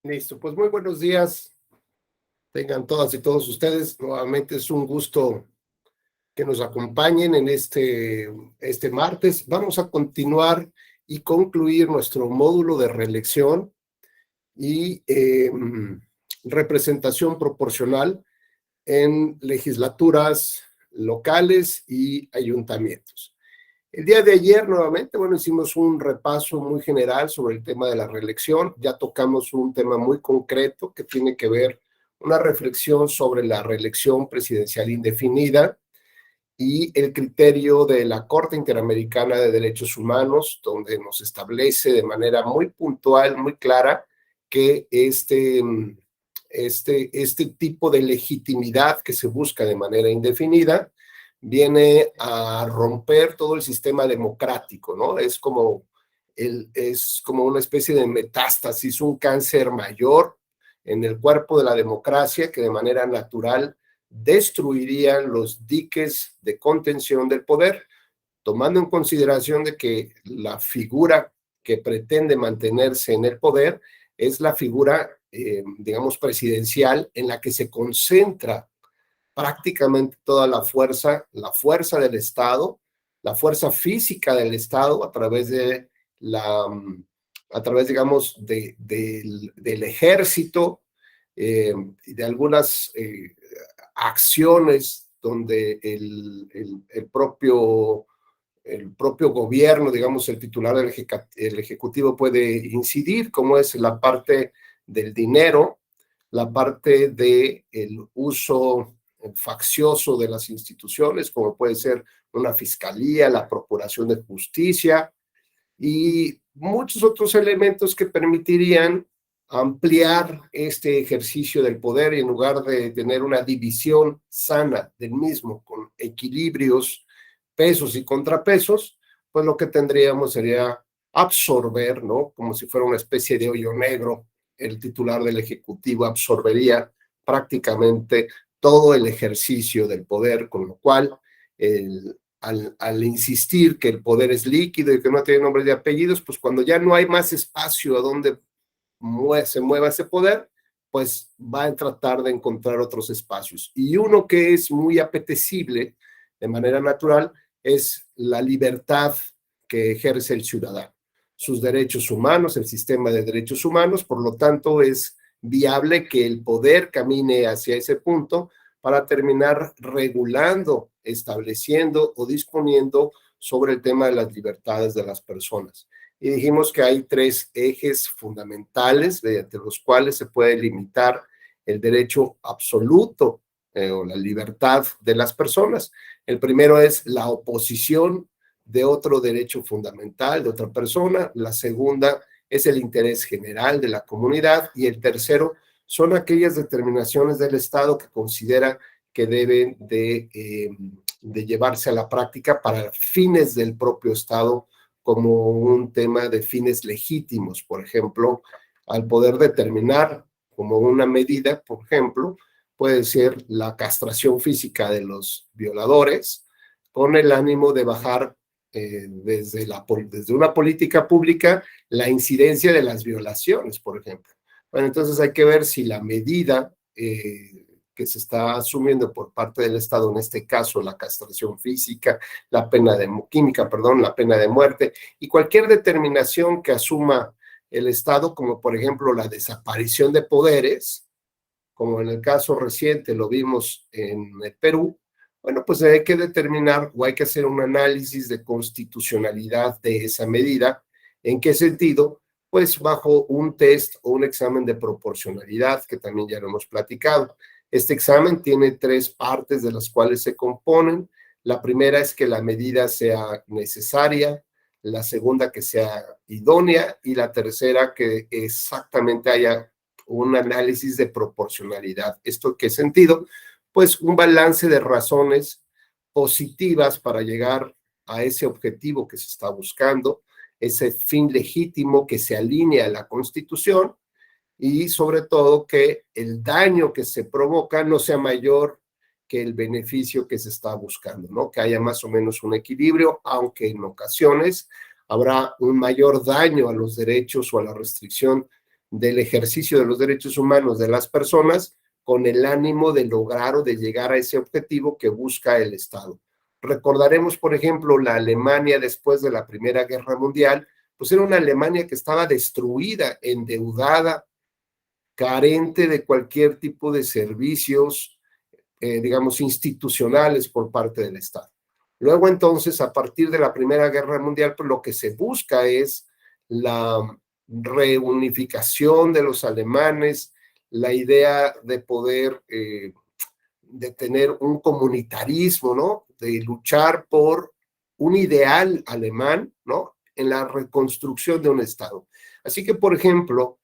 Listo, pues muy buenos días, tengan todas y todos ustedes. Nuevamente es un gusto que nos acompañen en este martes. Vamos a continuar y concluir nuestro módulo de reelección y representación proporcional en legislaturas locales y ayuntamientos. El día de ayer, nuevamente, hicimos un repaso muy general sobre el tema de la reelección. Ya tocamos un tema muy concreto que tiene que ver una reflexión sobre la reelección presidencial indefinida y el criterio de la Corte Interamericana de Derechos Humanos, donde nos establece de manera muy puntual, muy clara, que este tipo de legitimidad que se busca de manera indefinida viene a romper todo el sistema democrático, ¿no? Es como una especie de metástasis, un cáncer mayor en el cuerpo de la democracia que de manera natural destruirían los diques de contención del poder, tomando en consideración de que la figura que pretende mantenerse en el poder es la figura, digamos, presidencial, en la que se concentra prácticamente toda la fuerza del Estado, la fuerza física del Estado a través de digamos, del ejército, de algunas acciones donde el propio gobierno, digamos, el titular del el ejecutivo puede incidir, como es la parte del dinero, la parte del uso faccioso de las instituciones, como puede ser una fiscalía, la procuración de justicia y muchos otros elementos que permitirían ampliar este ejercicio del poder y en lugar de tener una división sana del mismo con equilibrios, pesos y contrapesos, pues lo que tendríamos sería absorber, ¿no? Como si fuera una especie de hoyo negro. El titular del Ejecutivo absorbería prácticamente todo el ejercicio del poder, con lo cual al insistir que el poder es líquido y que no tiene nombres y apellidos, pues cuando ya no hay más espacio a donde se mueva ese poder, pues va a tratar de encontrar otros espacios. Y uno que es muy apetecible de manera natural es la libertad que ejerce el ciudadano, sus derechos humanos, el sistema de derechos humanos. Por lo tanto, es viable que el poder camine hacia ese punto para terminar regulando, estableciendo o disponiendo sobre el tema de las libertades de las personas. Y dijimos que hay tres ejes fundamentales mediante los cuales se puede limitar el derecho absoluto o la libertad de las personas. El primero es la oposición de otro derecho fundamental de otra persona. La segunda es el interés general de la comunidad. Y el tercero son aquellas determinaciones del Estado que considera que deben de llevarse a la práctica para fines del propio Estado, como un tema de fines legítimos. Por ejemplo, al poder determinar como una medida, por ejemplo, puede ser la castración física de los violadores, con el ánimo de bajar desde una política pública la incidencia de las violaciones, por ejemplo. Bueno, entonces hay que ver si la medida que se está asumiendo por parte del Estado, en este caso la castración física, la pena la pena de muerte y cualquier determinación que asuma el Estado, como por ejemplo la desaparición de poderes, como en el caso reciente lo vimos en el Perú. Bueno, pues hay que determinar o hay que hacer un análisis de constitucionalidad de esa medida. ¿En qué sentido? Pues bajo un test o un examen de proporcionalidad, que también ya lo hemos platicado. Este examen tiene tres partes de las cuales se componen. La primera es que la medida sea necesaria, la segunda que sea idónea y la tercera que exactamente haya un análisis de proporcionalidad. ¿Esto qué sentido? Pues un balance de razones positivas para llegar a ese objetivo que se está buscando, ese fin legítimo que se alinea a la Constitución y sobre todo que el daño que se provoca no sea mayor que el beneficio que se está buscando, ¿no? Que haya más o menos un equilibrio, aunque en ocasiones habrá un mayor daño a los derechos o a la restricción del ejercicio de los derechos humanos de las personas con el ánimo de lograr o de llegar a ese objetivo que busca el Estado. Recordaremos, por ejemplo, la Alemania después de la Primera Guerra Mundial, pues era una Alemania que estaba destruida, endeudada, carente de cualquier tipo de servicios, digamos, institucionales por parte del Estado. Luego, entonces, a partir de la Primera Guerra Mundial, pues lo que se busca es la reunificación de los alemanes, la idea de poder, de tener un comunitarismo, ¿no? De luchar por un ideal alemán, ¿no? En la reconstrucción de un Estado. Así que, por ejemplo,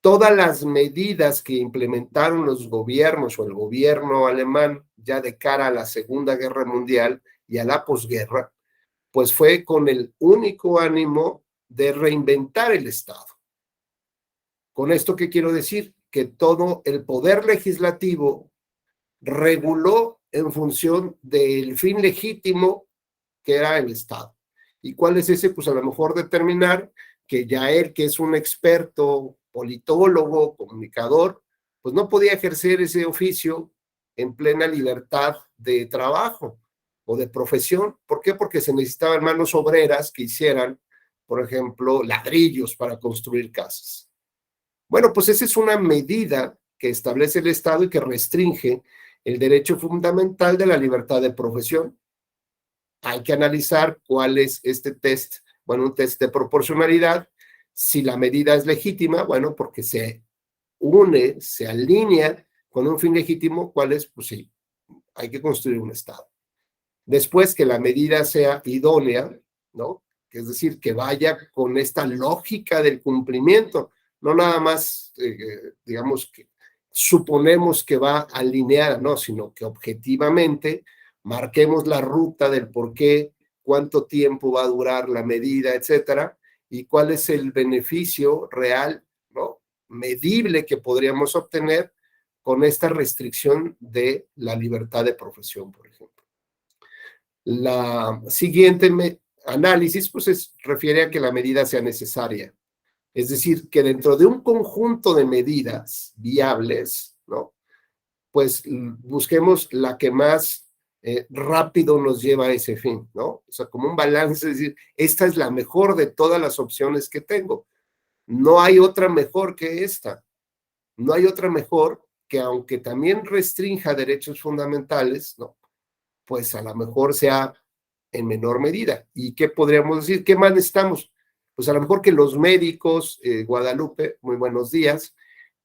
todas las medidas que implementaron los gobiernos o el gobierno alemán ya de cara a la Segunda Guerra Mundial y a la posguerra, pues fue con el único ánimo de reinventar el Estado. ¿Con esto qué quiero decir? Que todo el poder legislativo reguló en función del fin legítimo que era el Estado. ¿Y cuál es ese? Pues a lo mejor determinar que ya él, que es un experto, politólogo, comunicador, pues no podía ejercer ese oficio en plena libertad de trabajo o de profesión. ¿Por qué? Porque se necesitaban manos obreras que hicieran, por ejemplo, ladrillos para construir casas. Bueno, pues esa es una medida que establece el Estado y que restringe el derecho fundamental de la libertad de profesión. Hay que analizar cuál es este test, bueno, un test de proporcionalidad, si la medida es legítima, bueno, porque se une, se alinea con un fin legítimo, ¿cuál es? Pues sí, hay que construir un Estado. Después que la medida sea idónea, ¿no? Es decir, que vaya con esta lógica del cumplimiento, no nada más, digamos, que suponemos que va alineada, no, sino que objetivamente marquemos la ruta del por qué, cuánto tiempo va a durar la medida, etcétera, y cuál es el beneficio real, ¿no? Medible que podríamos obtener con esta restricción de la libertad de profesión, por ejemplo. La siguiente análisis, pues, refiere a que la medida sea necesaria. Es decir, que dentro de un conjunto de medidas viables, ¿no? Pues busquemos la que más rápido nos lleva a ese fin, ¿no? O sea, como un balance, es decir, esta es la mejor de todas las opciones que tengo. No hay otra mejor que esta. No hay otra mejor que, aunque también restrinja derechos fundamentales, ¿no? Pues a lo mejor sea en menor medida. ¿Y qué podríamos decir? ¿Qué más necesitamos? Pues a lo mejor que los médicos, Guadalupe, muy buenos días,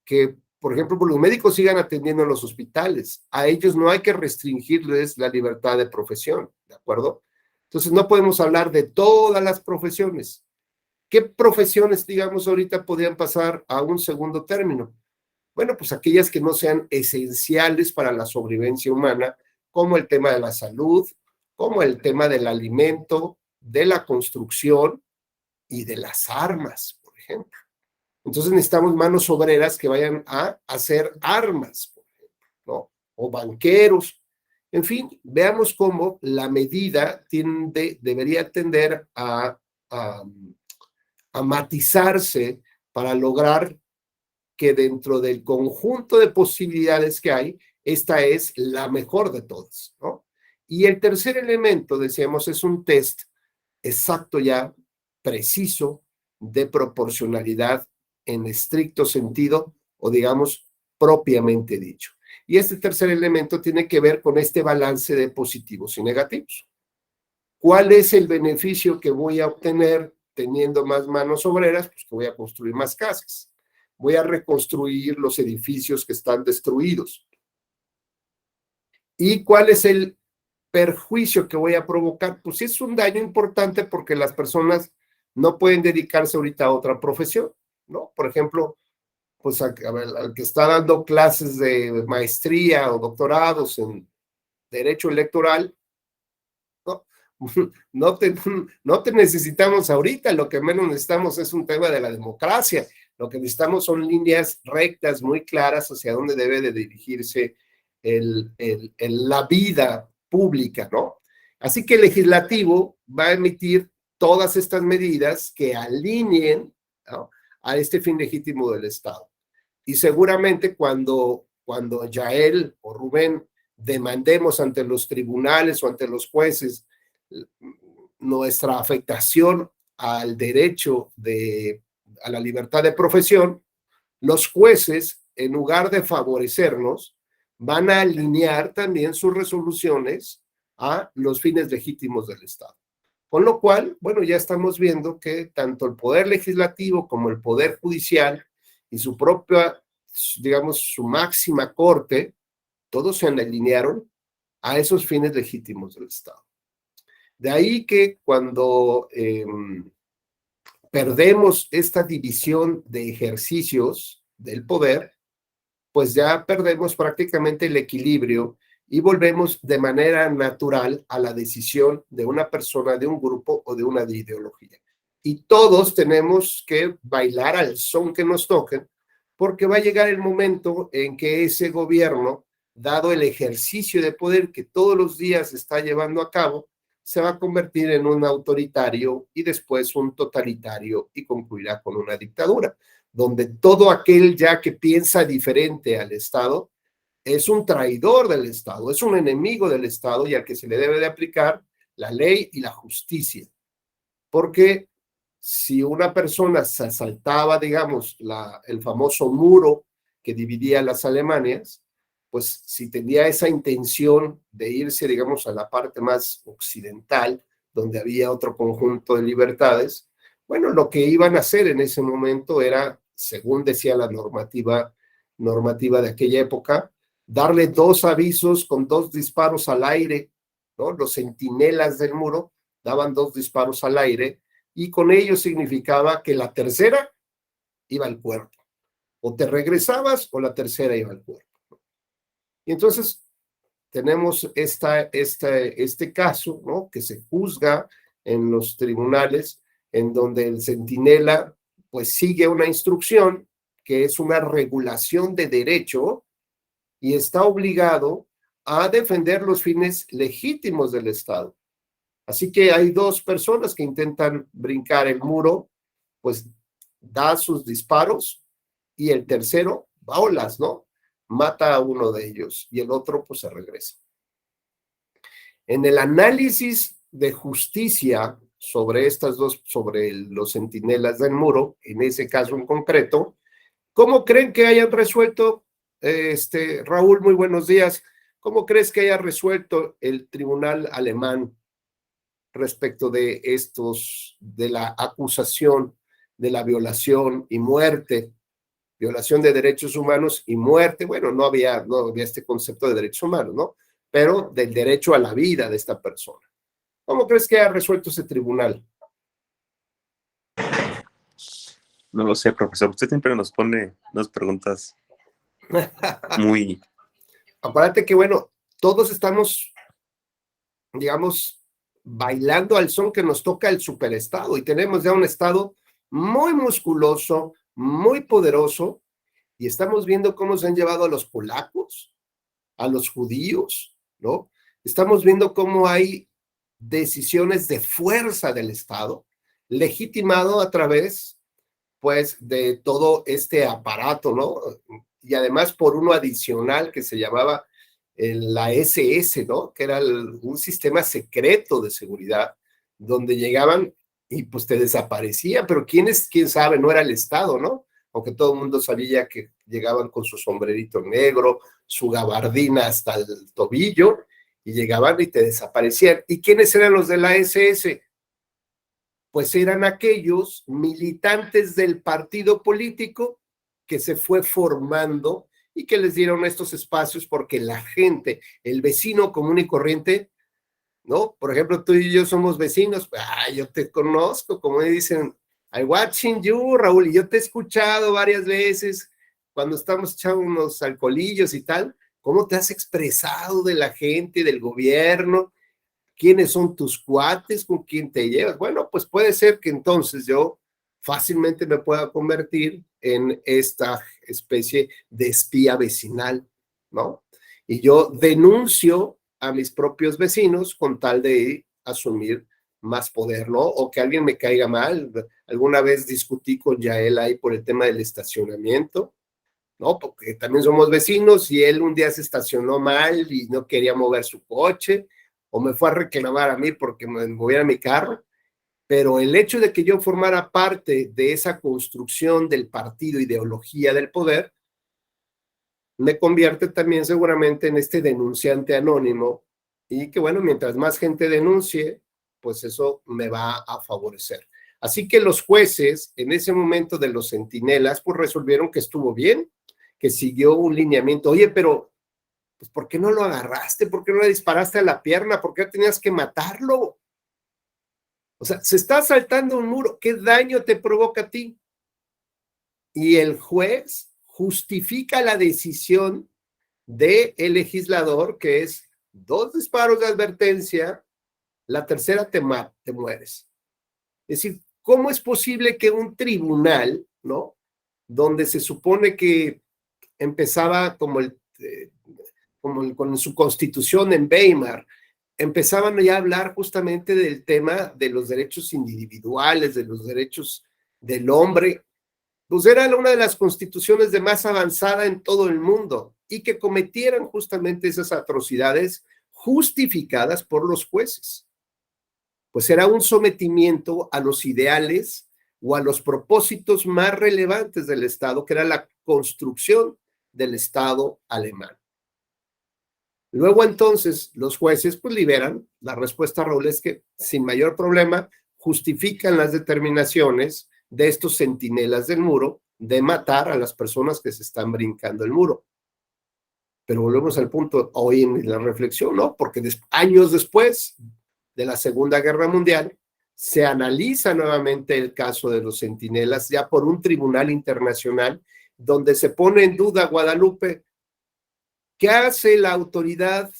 que, por ejemplo, los médicos sigan atendiendo en los hospitales. A ellos no hay que restringirles la libertad de profesión, ¿de acuerdo? Entonces no podemos hablar de todas las profesiones. ¿Qué profesiones, digamos, ahorita podrían pasar a un segundo término? Bueno, pues aquellas que no sean esenciales para la sobrevivencia humana, como el tema de la salud, como el tema del alimento, de la construcción y de las armas, por ejemplo. Entonces necesitamos manos obreras que vayan a hacer armas, por ejemplo, ¿no? O banqueros. En fin, veamos cómo la medida debería tender a matizarse para lograr que dentro del conjunto de posibilidades que hay, esta es la mejor de todas, ¿no? Y el tercer elemento, decíamos, es un test exacto ya, preciso, de proporcionalidad en estricto sentido, o digamos, propiamente dicho. Y este tercer elemento tiene que ver con este balance de positivos y negativos. ¿Cuál es el beneficio que voy a obtener teniendo más manos obreras? Pues que voy a construir más casas. Voy a reconstruir los edificios que están destruidos. ¿Y cuál es el perjuicio que voy a provocar? Pues es un daño importante porque las personas no pueden dedicarse ahorita a otra profesión, ¿no? Por ejemplo, pues al que está dando clases de maestría o doctorados en derecho electoral, ¿no? No te necesitamos ahorita, lo que menos necesitamos es un tema de la democracia, lo que necesitamos son líneas rectas muy claras hacia dónde debe de dirigirse la vida pública, ¿no? Así que el legislativo va a emitir todas estas medidas que alineen, ¿no?, a este fin legítimo del Estado. Y seguramente cuando Yael o Rubén demandemos ante los tribunales o ante los jueces nuestra afectación al derecho a la libertad de profesión, los jueces, en lugar de favorecernos, van a alinear también sus resoluciones a los fines legítimos del Estado. Con lo cual, bueno, ya estamos viendo que tanto el Poder Legislativo como el Poder Judicial y su propia, digamos, su máxima corte, todos se alinearon a esos fines legítimos del Estado. De ahí que cuando perdemos esta división de ejercicios del poder, pues ya perdemos prácticamente el equilibrio y volvemos de manera natural a la decisión de una persona, de un grupo o de una ideología. Y todos tenemos que bailar al son que nos toquen, porque va a llegar el momento en que ese gobierno, dado el ejercicio de poder que todos los días está llevando a cabo, se va a convertir en un autoritario y después un totalitario y concluirá con una dictadura, donde todo aquel ya que piensa diferente al Estado es un traidor del Estado, es un enemigo del Estado y al que se le debe de aplicar la ley y la justicia. Porque si una persona se saltaba, digamos, el famoso muro que dividía las Alemanias, pues si tenía esa intención de irse, digamos, a la parte más occidental, donde había otro conjunto de libertades, bueno, lo que iban a hacer en ese momento era, según decía la normativa de aquella época, darle 2 avisos con 2 disparos al aire, ¿no? Los centinelas del muro daban 2 disparos al aire y con ello significaba que la tercera iba al cuerpo. O te regresabas o la tercera iba al cuerpo. Y entonces tenemos este caso, ¿no? Que se juzga en los tribunales, en donde el centinela pues sigue una instrucción que es una regulación de derecho y está obligado a defender los fines legítimos del Estado. Así que hay 2 personas que intentan brincar el muro, pues da sus disparos y el tercero, baolas, ¿no? Mata a uno de ellos y el otro pues se regresa. En el análisis de justicia sobre sobre los centinelas del muro, en ese caso en concreto, ¿cómo creen que hayan resuelto, Raúl, muy buenos días? ¿Cómo crees que haya resuelto el tribunal alemán respecto de de la acusación de la violación y muerte, violación de derechos humanos y muerte? Bueno, no había este concepto de derechos humanos, ¿no? Pero del derecho a la vida de esta persona. ¿Cómo crees que ha resuelto ese tribunal? No lo sé, profesor. Usted siempre nos pone unas preguntas muy... Acuérdate que, bueno, todos estamos, digamos, bailando al son que nos toca el superestado y tenemos ya un estado muy musculoso, muy poderoso y estamos viendo cómo se han llevado a los polacos, a los judíos, ¿no? Estamos viendo cómo hay decisiones de fuerza del Estado, legitimado a través, pues, de todo este aparato, ¿no? Y además por uno adicional que se llamaba la SS, ¿no? Que era un sistema secreto de seguridad, donde llegaban y pues te desaparecían, pero quién sabe, no era el Estado, ¿no? Aunque todo el mundo sabía que llegaban con su sombrerito negro, su gabardina hasta el tobillo, y llegaban y te desaparecían. ¿Y quiénes eran los de la SS? Pues eran aquellos militantes del partido político que se fue formando y que les dieron estos espacios porque la gente, el vecino común y corriente, ¿no? Por ejemplo, tú y yo somos vecinos, yo te conozco, como me dicen, I'm watching you, Raúl, y yo te he escuchado varias veces cuando estamos echando unos alcoholillos y tal, cómo te has expresado de la gente, del gobierno, quiénes son tus cuates, con quién te llevas. Bueno, pues puede ser que entonces yo fácilmente me pueda convertir en esta especie de espía vecinal, ¿no? Y yo denuncio a mis propios vecinos con tal de asumir más poder, ¿no? O que alguien me caiga mal. Alguna vez discutí con Yael ahí por el tema del estacionamiento, ¿no? Porque también somos vecinos y él un día se estacionó mal y no quería mover su coche, o me fue a reclamar a mí porque me moviera mi carro. Pero el hecho de que yo formara parte de esa construcción del partido, ideología del poder, me convierte también seguramente en este denunciante anónimo y que bueno, mientras más gente denuncie, pues eso me va a favorecer. Así que los jueces en ese momento de los centinelas pues resolvieron que estuvo bien, que siguió un lineamiento. Oye, pero pues ¿por qué no lo agarraste? ¿Por qué no le disparaste a la pierna? ¿Por qué tenías que matarlo? O sea, se está saltando un muro. ¿Qué daño te provoca a ti? Y el juez justifica la decisión del legislador, que es 2 disparos de advertencia, la tercera te mueres. Es decir, ¿cómo es posible que un tribunal, ¿no? Donde se supone que empezaba con su constitución en Weimar, empezaban ya a hablar justamente del tema de los derechos individuales, de los derechos del hombre, pues era una de las constituciones de más avanzada en todo el mundo y que cometieran justamente esas atrocidades justificadas por los jueces. Pues era un sometimiento a los ideales o a los propósitos más relevantes del Estado, que era la construcción del Estado alemán. Luego entonces los jueces pues liberan, la respuesta, Raúl, es que sin mayor problema justifican las determinaciones de estos centinelas del muro de matar a las personas que se están brincando el muro. Pero volvemos al punto hoy en la reflexión, ¿no? Porque años después de la Segunda Guerra Mundial se analiza nuevamente el caso de los centinelas ya por un tribunal internacional donde se pone en duda Guadalupe. ¿Qué hace la autoridad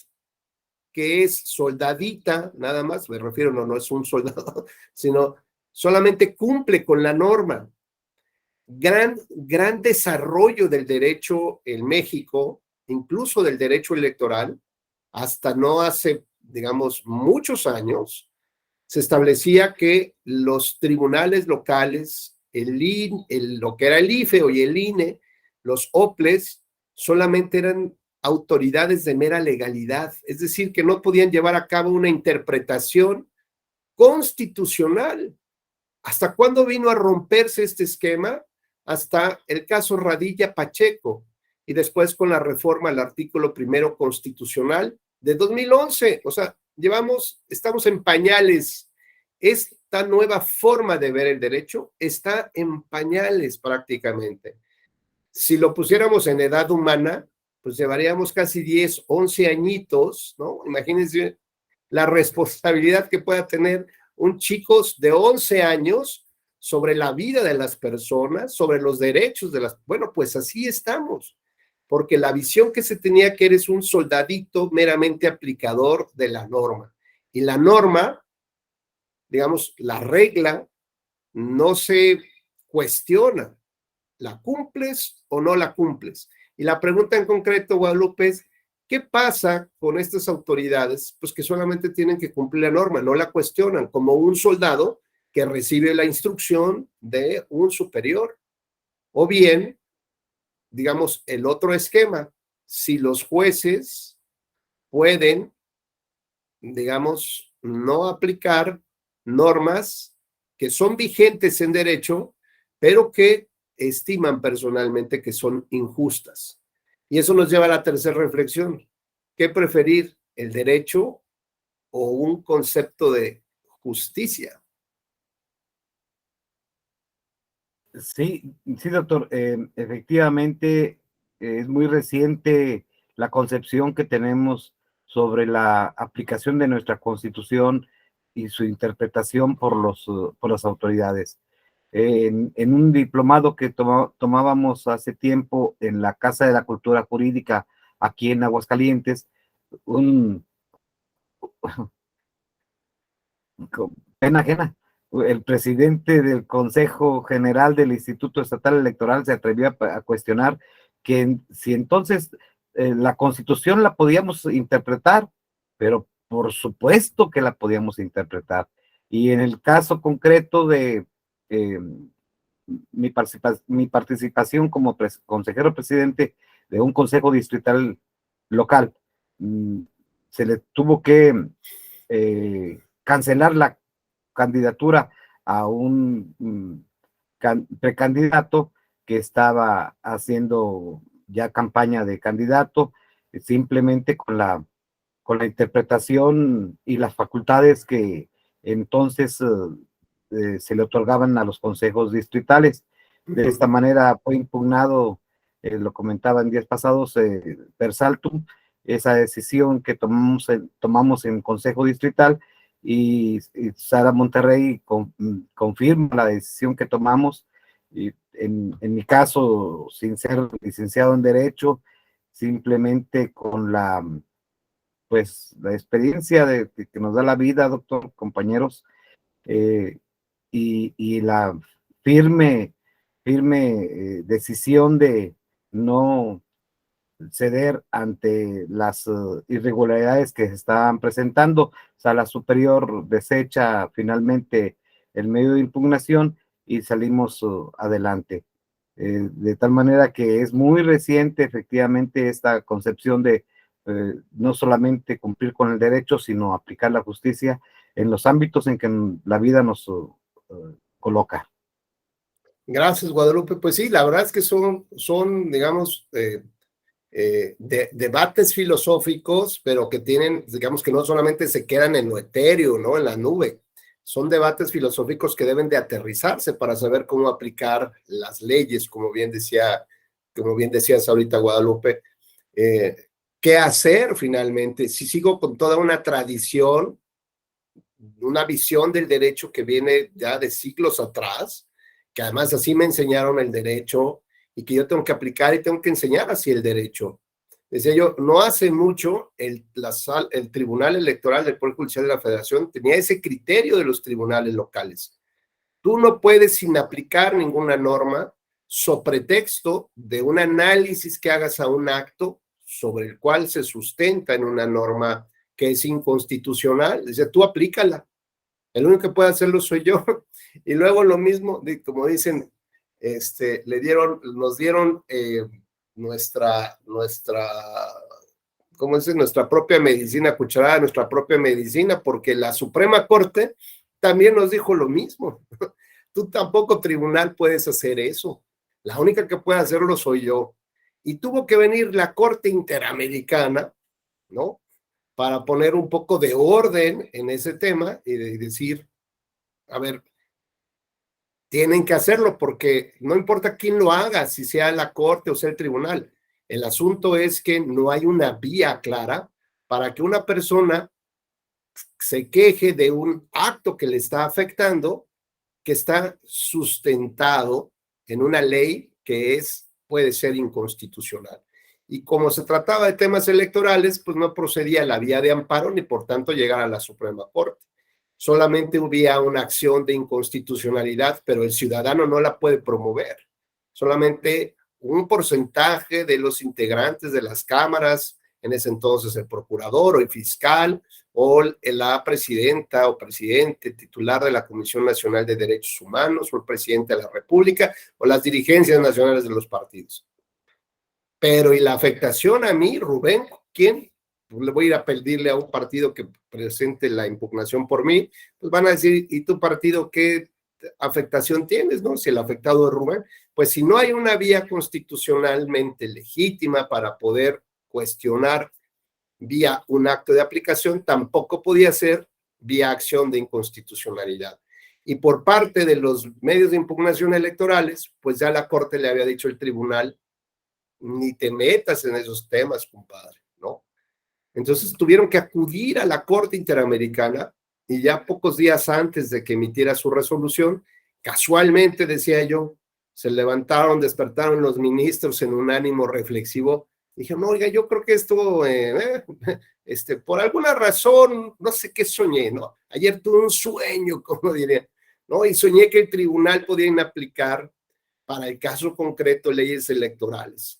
que es soldadita, nada más? Me refiero, no es un soldado, sino solamente cumple con la norma. Gran desarrollo del derecho en México, incluso del derecho electoral, hasta no hace, digamos, muchos años, se establecía que los tribunales locales, lo que era el IFE y el INE, los OPLES, solamente eran autoridades de mera legalidad, es decir, que no podían llevar a cabo una interpretación constitucional. ¿Hasta cuándo vino a romperse este esquema? Hasta el caso Radilla Pacheco y después con la reforma al artículo 1 constitucional de 2011. O sea, estamos en pañales. Esta nueva forma de ver el derecho está en pañales prácticamente. Si lo pusiéramos en edad humana, pues llevaríamos casi 10, 11 añitos, ¿no? Imagínense la responsabilidad que pueda tener un chico de 11 años sobre la vida de las personas, sobre los derechos de las... Bueno, pues así estamos, porque la visión que se tenía que eres un soldadito meramente aplicador de la norma. Y la norma, digamos, la regla, no se cuestiona. ¿La cumples o no la cumples? Y la pregunta en concreto, Guadalupe, es ¿qué pasa con estas autoridades? Pues que solamente tienen que cumplir la norma, no la cuestionan, como un soldado que recibe la instrucción de un superior. O bien, digamos, el otro esquema, si los jueces pueden, digamos, no aplicar normas que son vigentes en derecho, pero que estiman personalmente que son injustas. Y eso nos lleva a la tercera reflexión. ¿Qué preferir, el derecho o un concepto de justicia? Sí, sí, doctor. Efectivamente, es muy reciente la concepción que tenemos sobre la aplicación de nuestra Constitución y su interpretación por las autoridades. En un diplomado que tomábamos hace tiempo en la Casa de la Cultura Jurídica aquí en Aguascalientes, pena ajena, el presidente del Consejo General del Instituto Estatal Electoral se atrevió a cuestionar que si entonces la Constitución la podíamos interpretar, pero por supuesto que la podíamos interpretar. Y en el caso concreto de mi participación como consejero presidente de un consejo distrital local, se le tuvo que cancelar la candidatura a un precandidato que estaba haciendo ya campaña de candidato, simplemente con la interpretación y las facultades que entonces se le otorgaban a los consejos distritales. De esta manera fue impugnado, lo comentaba en días pasados, per saltum, esa decisión que tomamos en Consejo Distrital, y Sara Monterrey confirma la decisión que tomamos. Y en mi caso, sin ser licenciado en Derecho, simplemente con pues, la experiencia que nos da la vida, doctor, compañeros, y la firme decisión de no ceder ante las irregularidades que se estaban presentando. Sala Superior desecha finalmente el medio de impugnación y salimos adelante. De tal manera que es muy reciente efectivamente esta concepción de no solamente cumplir con el derecho, sino aplicar la justicia en los ámbitos en que la vida nos coloca. Gracias, Guadalupe. Pues sí, la verdad es que son digamos, debates filosóficos, pero que tienen, digamos, que no solamente se quedan en lo etéreo, ¿no? En la nube. Son debates filosóficos que deben de aterrizarse para saber cómo aplicar las leyes, como bien decías ahorita, Guadalupe. ¿Qué hacer finalmente? Si sigo con toda una tradición, una visión del derecho que viene ya de siglos atrás, que además así me enseñaron el derecho y que yo tengo que aplicar y tengo que enseñar así el derecho. Decía yo, no hace mucho el Tribunal Electoral del Poder Judicial de la Federación tenía ese criterio de los tribunales locales. Tú no puedes, sin aplicar ninguna norma, sobre pretexto de un análisis que hagas a un acto sobre el cual se sustenta en una norma que es inconstitucional, dice, tú aplícala. El único que puede hacerlo soy yo. Y luego lo mismo, como dicen, nos dieron nuestra, ¿cómo dice? Nuestra propia medicina, cucharada, nuestra propia medicina, porque la Suprema Corte también nos dijo lo mismo. Tú tampoco, tribunal, puedes hacer eso. La única que puede hacerlo soy yo. Y tuvo que venir la Corte Interamericana, ¿no? Para poner un poco de orden en ese tema y decir, a ver, tienen que hacerlo porque no importa quién lo haga, si sea la corte o sea el tribunal. El asunto es que no hay una vía clara para que una persona se queje de un acto que le está afectando, que está sustentado en una ley que puede ser inconstitucional. Y como se trataba de temas electorales, pues no procedía la vía de amparo ni por tanto llegar a la Suprema Corte. Solamente hubiera una acción de inconstitucionalidad, pero el ciudadano no la puede promover. Solamente un porcentaje de los integrantes de las cámaras, en ese entonces el procurador o el fiscal o la presidenta o presidente titular de la Comisión Nacional de Derechos Humanos o el presidente de la República o las dirigencias nacionales de los partidos. Pero, ¿y la afectación a mí, Rubén? ¿Quién? Pues le voy a ir a pedirle a un partido que presente la impugnación por mí, pues van a decir, ¿y tu partido qué afectación tienes, no? Si el afectado es Rubén, pues si no hay una vía constitucionalmente legítima para poder cuestionar vía un acto de aplicación, tampoco podía ser vía acción de inconstitucionalidad. Y por parte de los medios de impugnación electorales, pues ya la Corte le había dicho al tribunal, ni te metas en esos temas, compadre, ¿no? Entonces tuvieron que acudir a la Corte Interamericana y ya pocos días antes de que emitiera su resolución, casualmente, decía yo, se levantaron, despertaron los ministros en un ánimo reflexivo. Dijeron, no, oiga, yo creo que esto, por alguna razón, no sé qué soñé, ¿no? Ayer tuve un sueño, como diría, ¿no? Y soñé que el tribunal podía inaplicar para el caso concreto leyes electorales.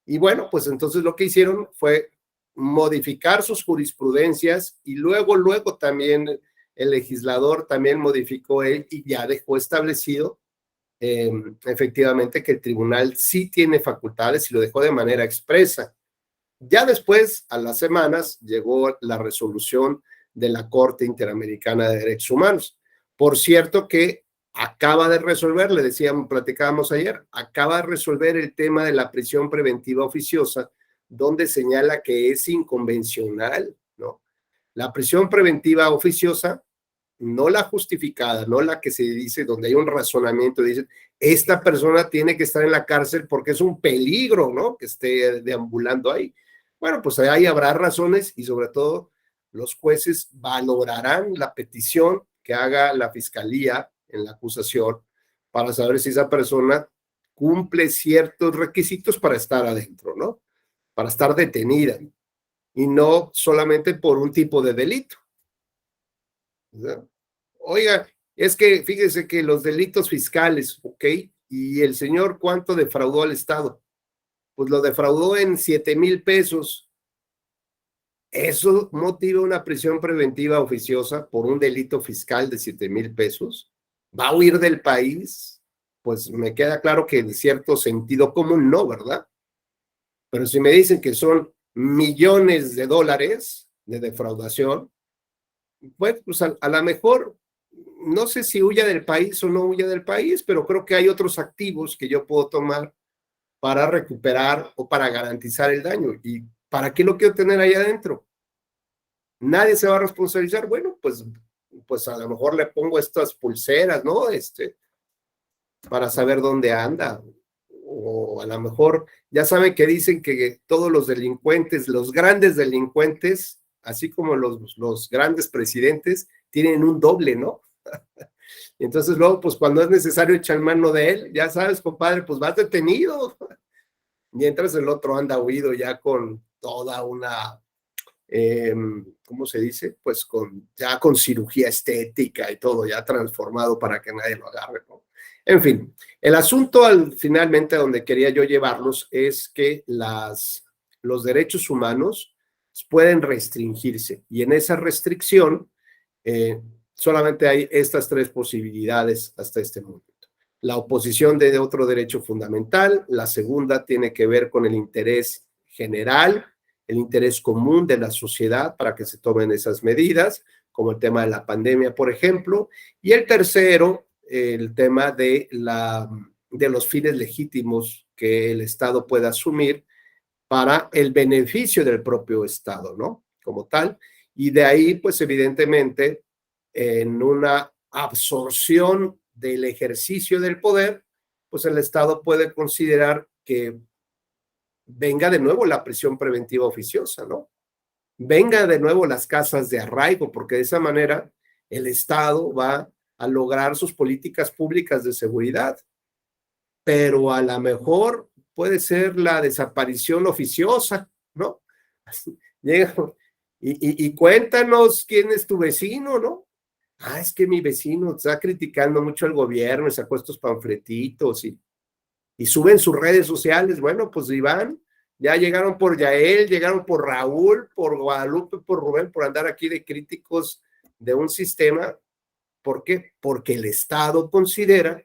Y bueno, pues entonces lo que hicieron fue modificar sus jurisprudencias y luego también el legislador también modificó él y ya dejó establecido efectivamente que el tribunal sí tiene facultades y lo dejó de manera expresa. Ya después, a las semanas, llegó la resolución de la Corte Interamericana de Derechos Humanos. Por cierto que acaba de resolver, le decíamos, platicábamos ayer, acaba de resolver el tema de la prisión preventiva oficiosa, donde señala que es inconvencional, ¿no? La prisión preventiva oficiosa, no la justificada, no la que se dice donde hay un razonamiento, dicen, esta persona tiene que estar en la cárcel porque es un peligro, ¿no? Que esté deambulando ahí. Bueno, pues ahí habrá razones y sobre todo los jueces valorarán la petición que haga la fiscalía en la acusación para saber si esa persona cumple ciertos requisitos para estar adentro, ¿no? Para estar detenida y no solamente por un tipo de delito. Oiga, es que fíjese que los delitos fiscales, ¿ok? Y el señor, ¿cuánto defraudó al Estado? Pues lo defraudó en 7,000 pesos. ¿Eso motiva una prisión preventiva oficiosa por un delito fiscal de 7,000 pesos? ¿Va a huir del país? Pues me queda claro que en cierto sentido común no, ¿verdad? Pero si me dicen que son millones de dólares de defraudación, pues a lo mejor, no sé si huya del país o no huya del país, pero creo que hay otros activos que yo puedo tomar para recuperar o para garantizar el daño. ¿Y para qué lo quiero tener ahí adentro? Nadie se va a responsabilizar. Bueno, pues a lo mejor le pongo estas pulseras, ¿no? Para saber dónde anda. O a lo mejor, ya saben que dicen que todos los delincuentes, los grandes delincuentes, así como los grandes presidentes, tienen un doble, ¿no? Y entonces luego, pues cuando es necesario echar mano de él, ya sabes, compadre, pues vas detenido. Mientras el otro anda huido ya con toda una, ¿cómo se dice? Pues ya con cirugía estética y todo, ya transformado para que nadie lo agarre, ¿no? En fin, el asunto finalmente donde quería yo llevarlos es que los derechos humanos pueden restringirse y en esa restricción solamente hay estas tres posibilidades hasta este momento. La oposición de otro derecho fundamental, la segunda tiene que ver con el interés general, el interés común de la sociedad para que se tomen esas medidas, como el tema de la pandemia, por ejemplo, y el tercero, el tema de los fines legítimos que el Estado pueda asumir para el beneficio del propio Estado, ¿no? Como tal, y de ahí, pues evidentemente, en una absorción del ejercicio del poder, pues el Estado puede considerar que venga de nuevo la prisión preventiva oficiosa, ¿no? Venga de nuevo las casas de arraigo, porque de esa manera el Estado va a lograr sus políticas públicas de seguridad, pero a lo mejor puede ser la desaparición oficiosa, ¿no? Llega y cuéntanos quién es tu vecino, ¿no? Ah, es que mi vecino está criticando mucho al gobierno, sacó estos panfletitos y suben sus redes sociales. Bueno, pues Iván, ya llegaron por Yael, llegaron por Raúl, por Guadalupe, por Rubén, por andar aquí de críticos de un sistema. ¿Por qué? Porque el Estado considera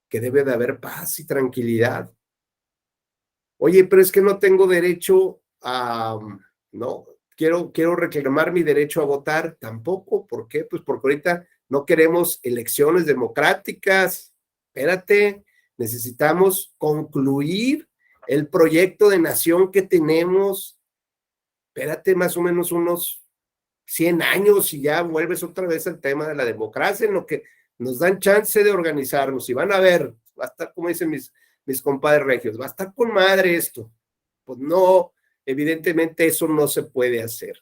que debe de haber paz y tranquilidad. Oye, pero es que no tengo derecho a, no, quiero reclamar mi derecho a votar, tampoco. ¿Por qué? Pues porque ahorita no queremos elecciones democráticas. Espérate, necesitamos concluir el proyecto de nación que tenemos. Espérate, más o menos unos 100 años y ya vuelves otra vez al tema de la democracia, en lo que nos dan chance de organizarnos y van a ver, va a estar, como dicen mis compadres regios, va a estar con madre esto. Pues no, evidentemente eso no se puede hacer.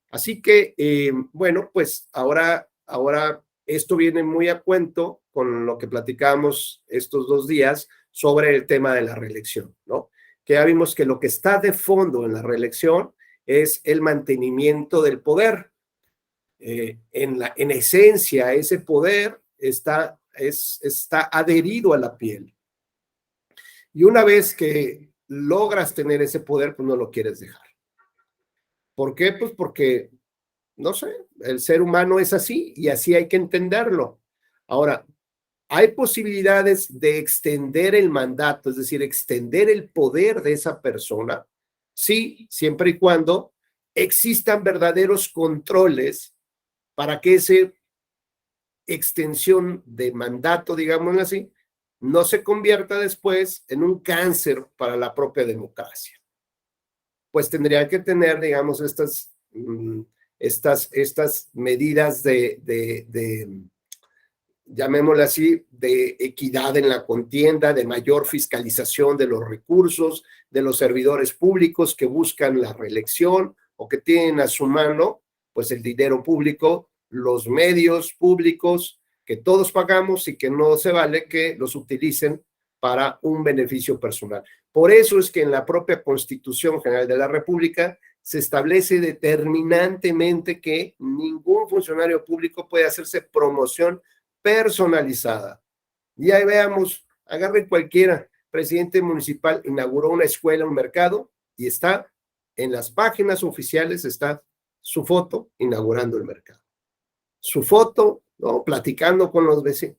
Así que, bueno, pues ahora esto viene muy a cuento con lo que platicamos estos 2 días sobre el tema de la reelección, ¿no? Que ya vimos que lo que está de fondo en la reelección es el mantenimiento del poder. En esencia, ese poder está adherido a la piel. Y una vez que logras tener ese poder, pues no lo quieres dejar. ¿Por qué? Pues porque no sé, el ser humano es así y así hay que entenderlo. Ahora, hay posibilidades de extender el mandato, es decir, extender el poder de esa persona, sí, siempre y cuando existan verdaderos controles para que esa extensión de mandato, digámoslo así, no se convierta después en un cáncer para la propia democracia. Pues tendrían que tener, digamos, estas medidas de llamémosle así, de equidad en la contienda, de mayor fiscalización de los recursos, de los servidores públicos que buscan la reelección o que tienen a su mano, pues el dinero público, los medios públicos que todos pagamos y que no se vale que los utilicen para un beneficio personal. Por eso es que en la propia Constitución General de la República se establece determinantemente que ningún funcionario público puede hacerse promoción personalizada. Y ahí veamos, agarre cualquiera, presidente municipal inauguró una escuela, un mercado, y está en las páginas oficiales, está su foto inaugurando el mercado. Su foto, ¿no? Platicando con los vecinos.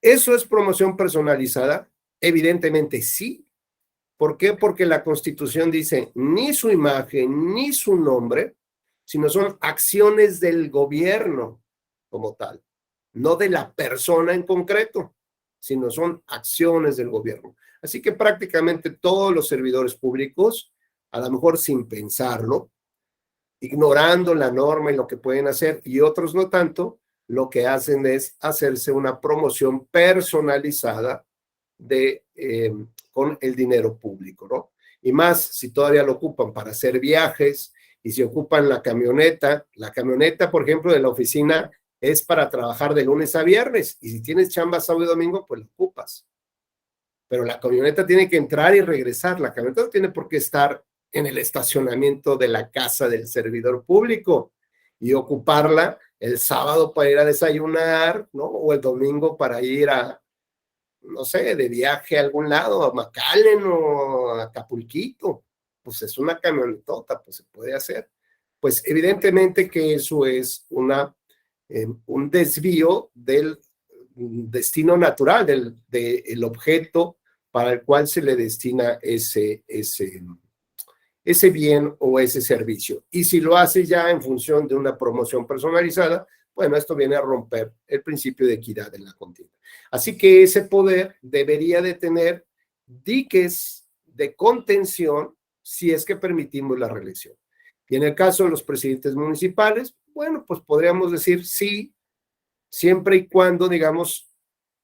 ¿Eso es promoción personalizada? Evidentemente sí. ¿Por qué? Porque la Constitución dice ni su imagen, ni su nombre, sino son acciones del gobierno como tal, no de la persona en concreto, sino son acciones del gobierno. Así que prácticamente todos los servidores públicos, a lo mejor sin pensarlo, ignorando la norma y lo que pueden hacer, y otros no tanto, lo que hacen es hacerse una promoción personalizada con el dinero público, ¿no? Y más si todavía lo ocupan para hacer viajes y si ocupan la camioneta, por ejemplo, de la oficina es para trabajar de lunes a viernes y si tienes chamba sábado y domingo, pues lo ocupas. Pero la camioneta tiene que entrar y regresar, la camioneta no tiene por qué estar en el estacionamiento de la casa del servidor público y ocuparla el sábado para ir a desayunar, ¿no? O el domingo para ir a, no sé, de viaje a algún lado, a McAllen o a Acapulquito. Pues es una camionetota, pues se puede hacer. Pues evidentemente que eso es un desvío del destino natural, del objeto para el cual se le destina ese bien o ese servicio. Y si lo hace ya en función de una promoción personalizada, bueno, esto viene a romper el principio de equidad en la contienda. Así que ese poder debería de tener diques de contención si es que permitimos la reelección. Y en el caso de los presidentes municipales, bueno, pues podríamos decir sí, siempre y cuando, digamos,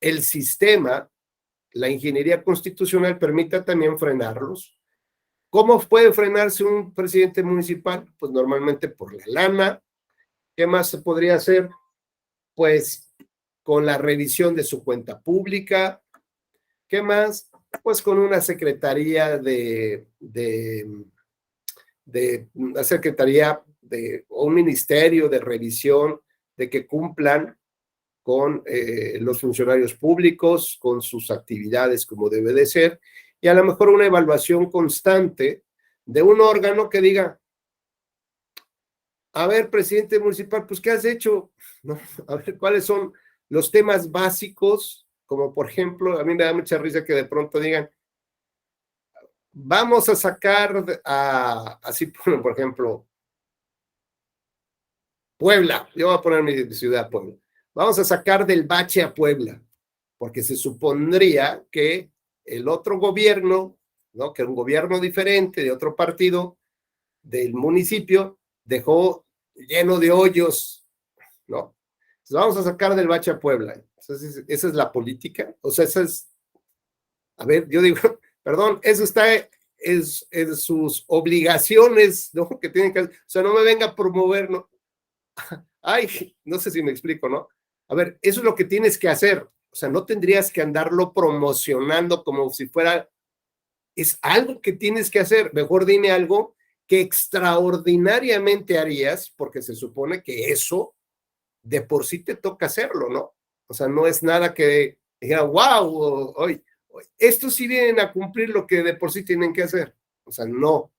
el sistema, la ingeniería constitucional permita también frenarlos. ¿Cómo puede frenarse un presidente municipal? Pues normalmente por la lana. ¿Qué más se podría hacer? Pues con la revisión de su cuenta pública. ¿Qué más? Pues con una secretaría o un ministerio de revisión de que cumplan con los funcionarios públicos, con sus actividades como debe de ser, y a lo mejor una evaluación constante de un órgano que diga, a ver, presidente municipal, pues, ¿qué has hecho? ¿No? A ver, ¿cuáles son los temas básicos? Como, por ejemplo, a mí me da mucha risa que de pronto digan, vamos a sacar así, por ejemplo, Puebla, yo voy a poner mi ciudad, Puebla. Vamos a sacar del bache a Puebla, porque se supondría que el otro gobierno, ¿no? Que un gobierno diferente de otro partido del municipio dejó lleno de hoyos, ¿no? Entonces vamos a sacar del bache a Puebla. Entonces, esa es la política. O sea, esa es, a ver, yo digo, perdón, eso está en sus obligaciones, ¿no? Que tienen que, o sea, no me venga a promover, ¿no? Ay, no sé si me explico, ¿no? A ver, eso es lo que tienes que hacer. O sea, no tendrías que andarlo promocionando como si fuera, es algo que tienes que hacer. Mejor dime algo que extraordinariamente harías, porque se supone que eso de por sí te toca hacerlo, ¿no? O sea, no es nada que diga, wow, hoy, estos sí vienen a cumplir lo que de por sí tienen que hacer. O sea, no.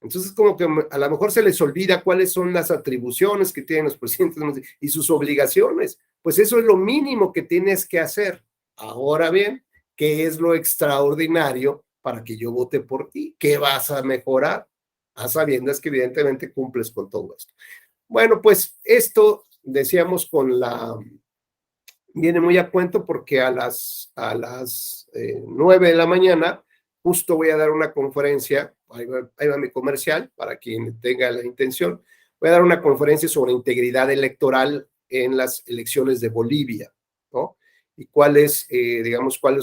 Entonces, como que a lo mejor se les olvida cuáles son las atribuciones que tienen los presidentes y sus obligaciones. Pues eso es lo mínimo que tienes que hacer. Ahora bien, ¿qué es lo extraordinario para que yo vote por ti? ¿Qué vas a mejorar? A sabiendas que evidentemente cumples con todo esto. Bueno, pues esto decíamos viene muy a cuento porque a las 9 de la mañana justo voy a dar una conferencia, ahí va mi comercial para quien tenga la intención, voy a dar una conferencia sobre integridad electoral en las elecciones de Bolivia, ¿no? Y cuáles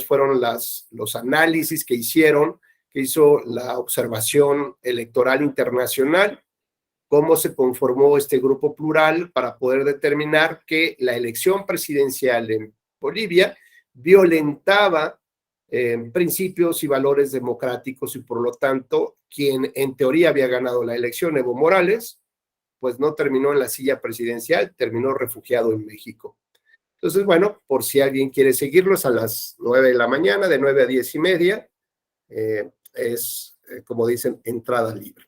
fueron los análisis que hizo la observación electoral internacional, cómo se conformó este grupo plural para poder determinar que la elección presidencial en Bolivia violentaba principios y valores democráticos y por lo tanto quien en teoría había ganado la elección, Evo Morales, pues no terminó en la silla presidencial, terminó refugiado en México. Entonces, bueno, por si alguien quiere seguirlos a las 9 de la mañana, de 9 a 10:30, como dicen, entrada libre.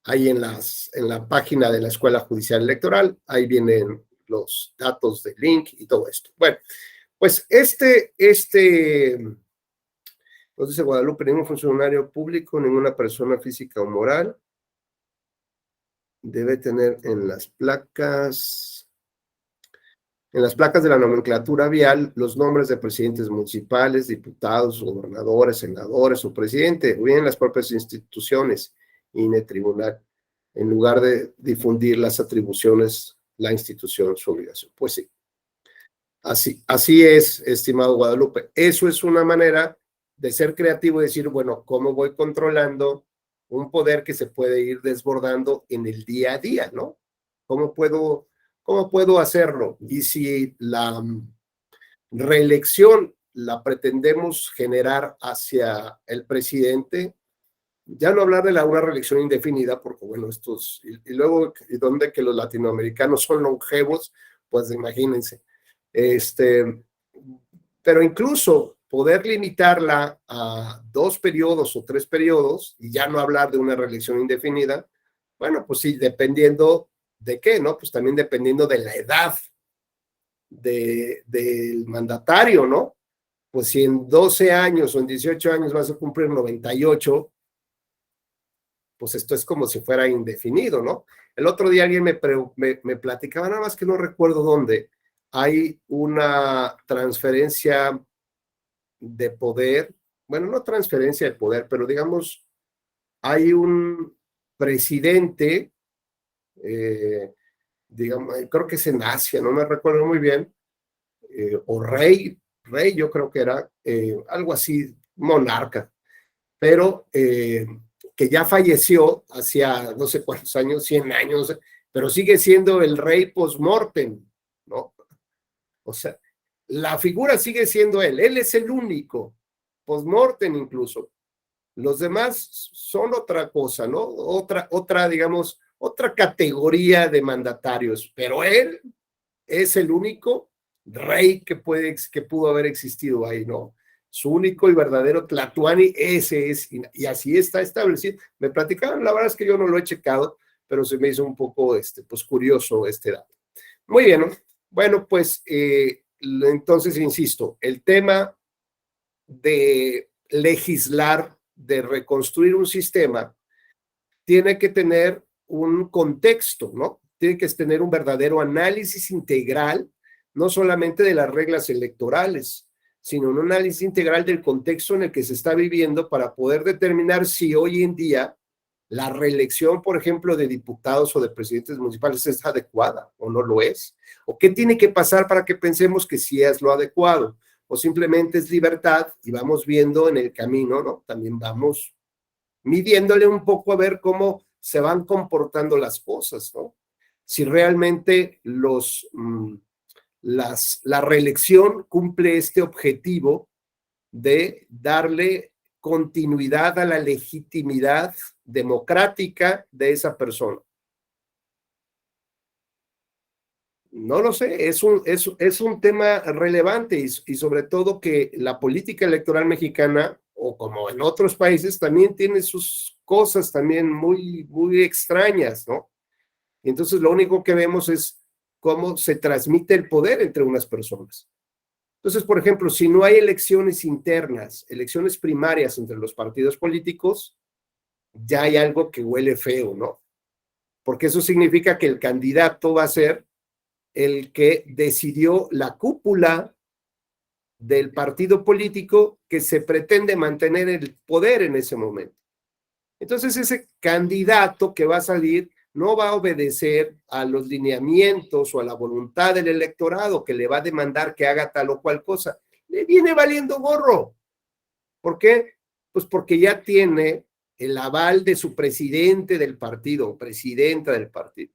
Ahí en la página de la Escuela Judicial Electoral, ahí vienen los datos del link y todo esto. Bueno, pues nos dice Guadalupe, ningún funcionario público, ninguna persona física o moral debe tener en las placas de la nomenclatura vial los nombres de presidentes municipales, diputados, gobernadores, senadores o presidente, o bien las propias instituciones, INE, tribunal, en lugar de difundir las atribuciones, la institución, su obligación. Pues sí, así es, estimado Guadalupe. Eso es una manera de ser creativo y decir, bueno, ¿cómo voy controlando un poder que se puede ir desbordando en el día a día, ¿no? ¿Cómo puedo hacerlo? Y si la reelección la pretendemos generar hacia el presidente, ya no hablar de una reelección indefinida, porque bueno, y luego, y donde que los latinoamericanos son longevos, pues imagínense. Pero incluso poder limitarla a 2 periodos o 3 periodos, y ya no hablar de una reelección indefinida, bueno, pues sí, dependiendo de qué, ¿no? Pues también dependiendo de la edad del mandatario, ¿no? Pues si en 12 años o en 18 años vas a cumplir 98, pues esto es como si fuera indefinido, ¿no? El otro día alguien me platicaba, nada más que no recuerdo dónde, hay una transferencia de poder, bueno, no transferencia de poder, pero digamos, hay un presidente, digamos, creo que es en Asia, no me recuerdo muy bien, o rey, yo creo que era, algo así, monarca, pero que ya falleció hacía no sé cuántos años, 100 años, no sé, pero sigue siendo el rey post-mortem, ¿no? O sea, la figura sigue siendo él es el único, post-mortem incluso. Los demás son otra cosa, ¿no? Digamos, otra categoría de mandatarios, pero él es el único rey que pudo haber existido ahí, ¿no? Su único y verdadero Tlatuani, ese es, y así está establecido. Me platicaron, la verdad es que yo no lo he checado, pero se me hizo un poco, pues curioso este dato. Muy bien, ¿no? Bueno, pues, entonces, insisto, el tema de legislar, de reconstruir un sistema, tiene que tener un contexto, ¿no? Tiene que tener un verdadero análisis integral, no solamente de las reglas electorales, sino un análisis integral del contexto en el que se está viviendo para poder determinar si hoy en día la reelección, por ejemplo, de diputados o de presidentes municipales es adecuada o no lo es, o qué tiene que pasar para que pensemos que sí es lo adecuado, o simplemente es libertad y vamos viendo en el camino, ¿no? También vamos midiéndole un poco a ver cómo se van comportando las cosas, ¿no? Si realmente la reelección cumple este objetivo de darle continuidad a la legitimidad democrática de esa persona. No lo sé, es un tema relevante y sobre todo que la política electoral mexicana, o como en otros países, también tiene sus cosas también muy, muy extrañas, ¿no? Y entonces lo único que vemos es cómo se transmite el poder entre unas personas. Entonces, por ejemplo, si no hay elecciones internas, elecciones primarias entre los partidos políticos, ya hay algo que huele feo, ¿no? Porque eso significa que el candidato va a ser el que decidió la cúpula del partido político que se pretende mantener el poder en ese momento. Entonces, ese candidato que va a salir no va a obedecer a los lineamientos o a la voluntad del electorado que le va a demandar que haga tal o cual cosa. Le viene valiendo gorro. ¿Por qué? Pues porque ya tiene el aval de su presidente del partido o presidenta del partido.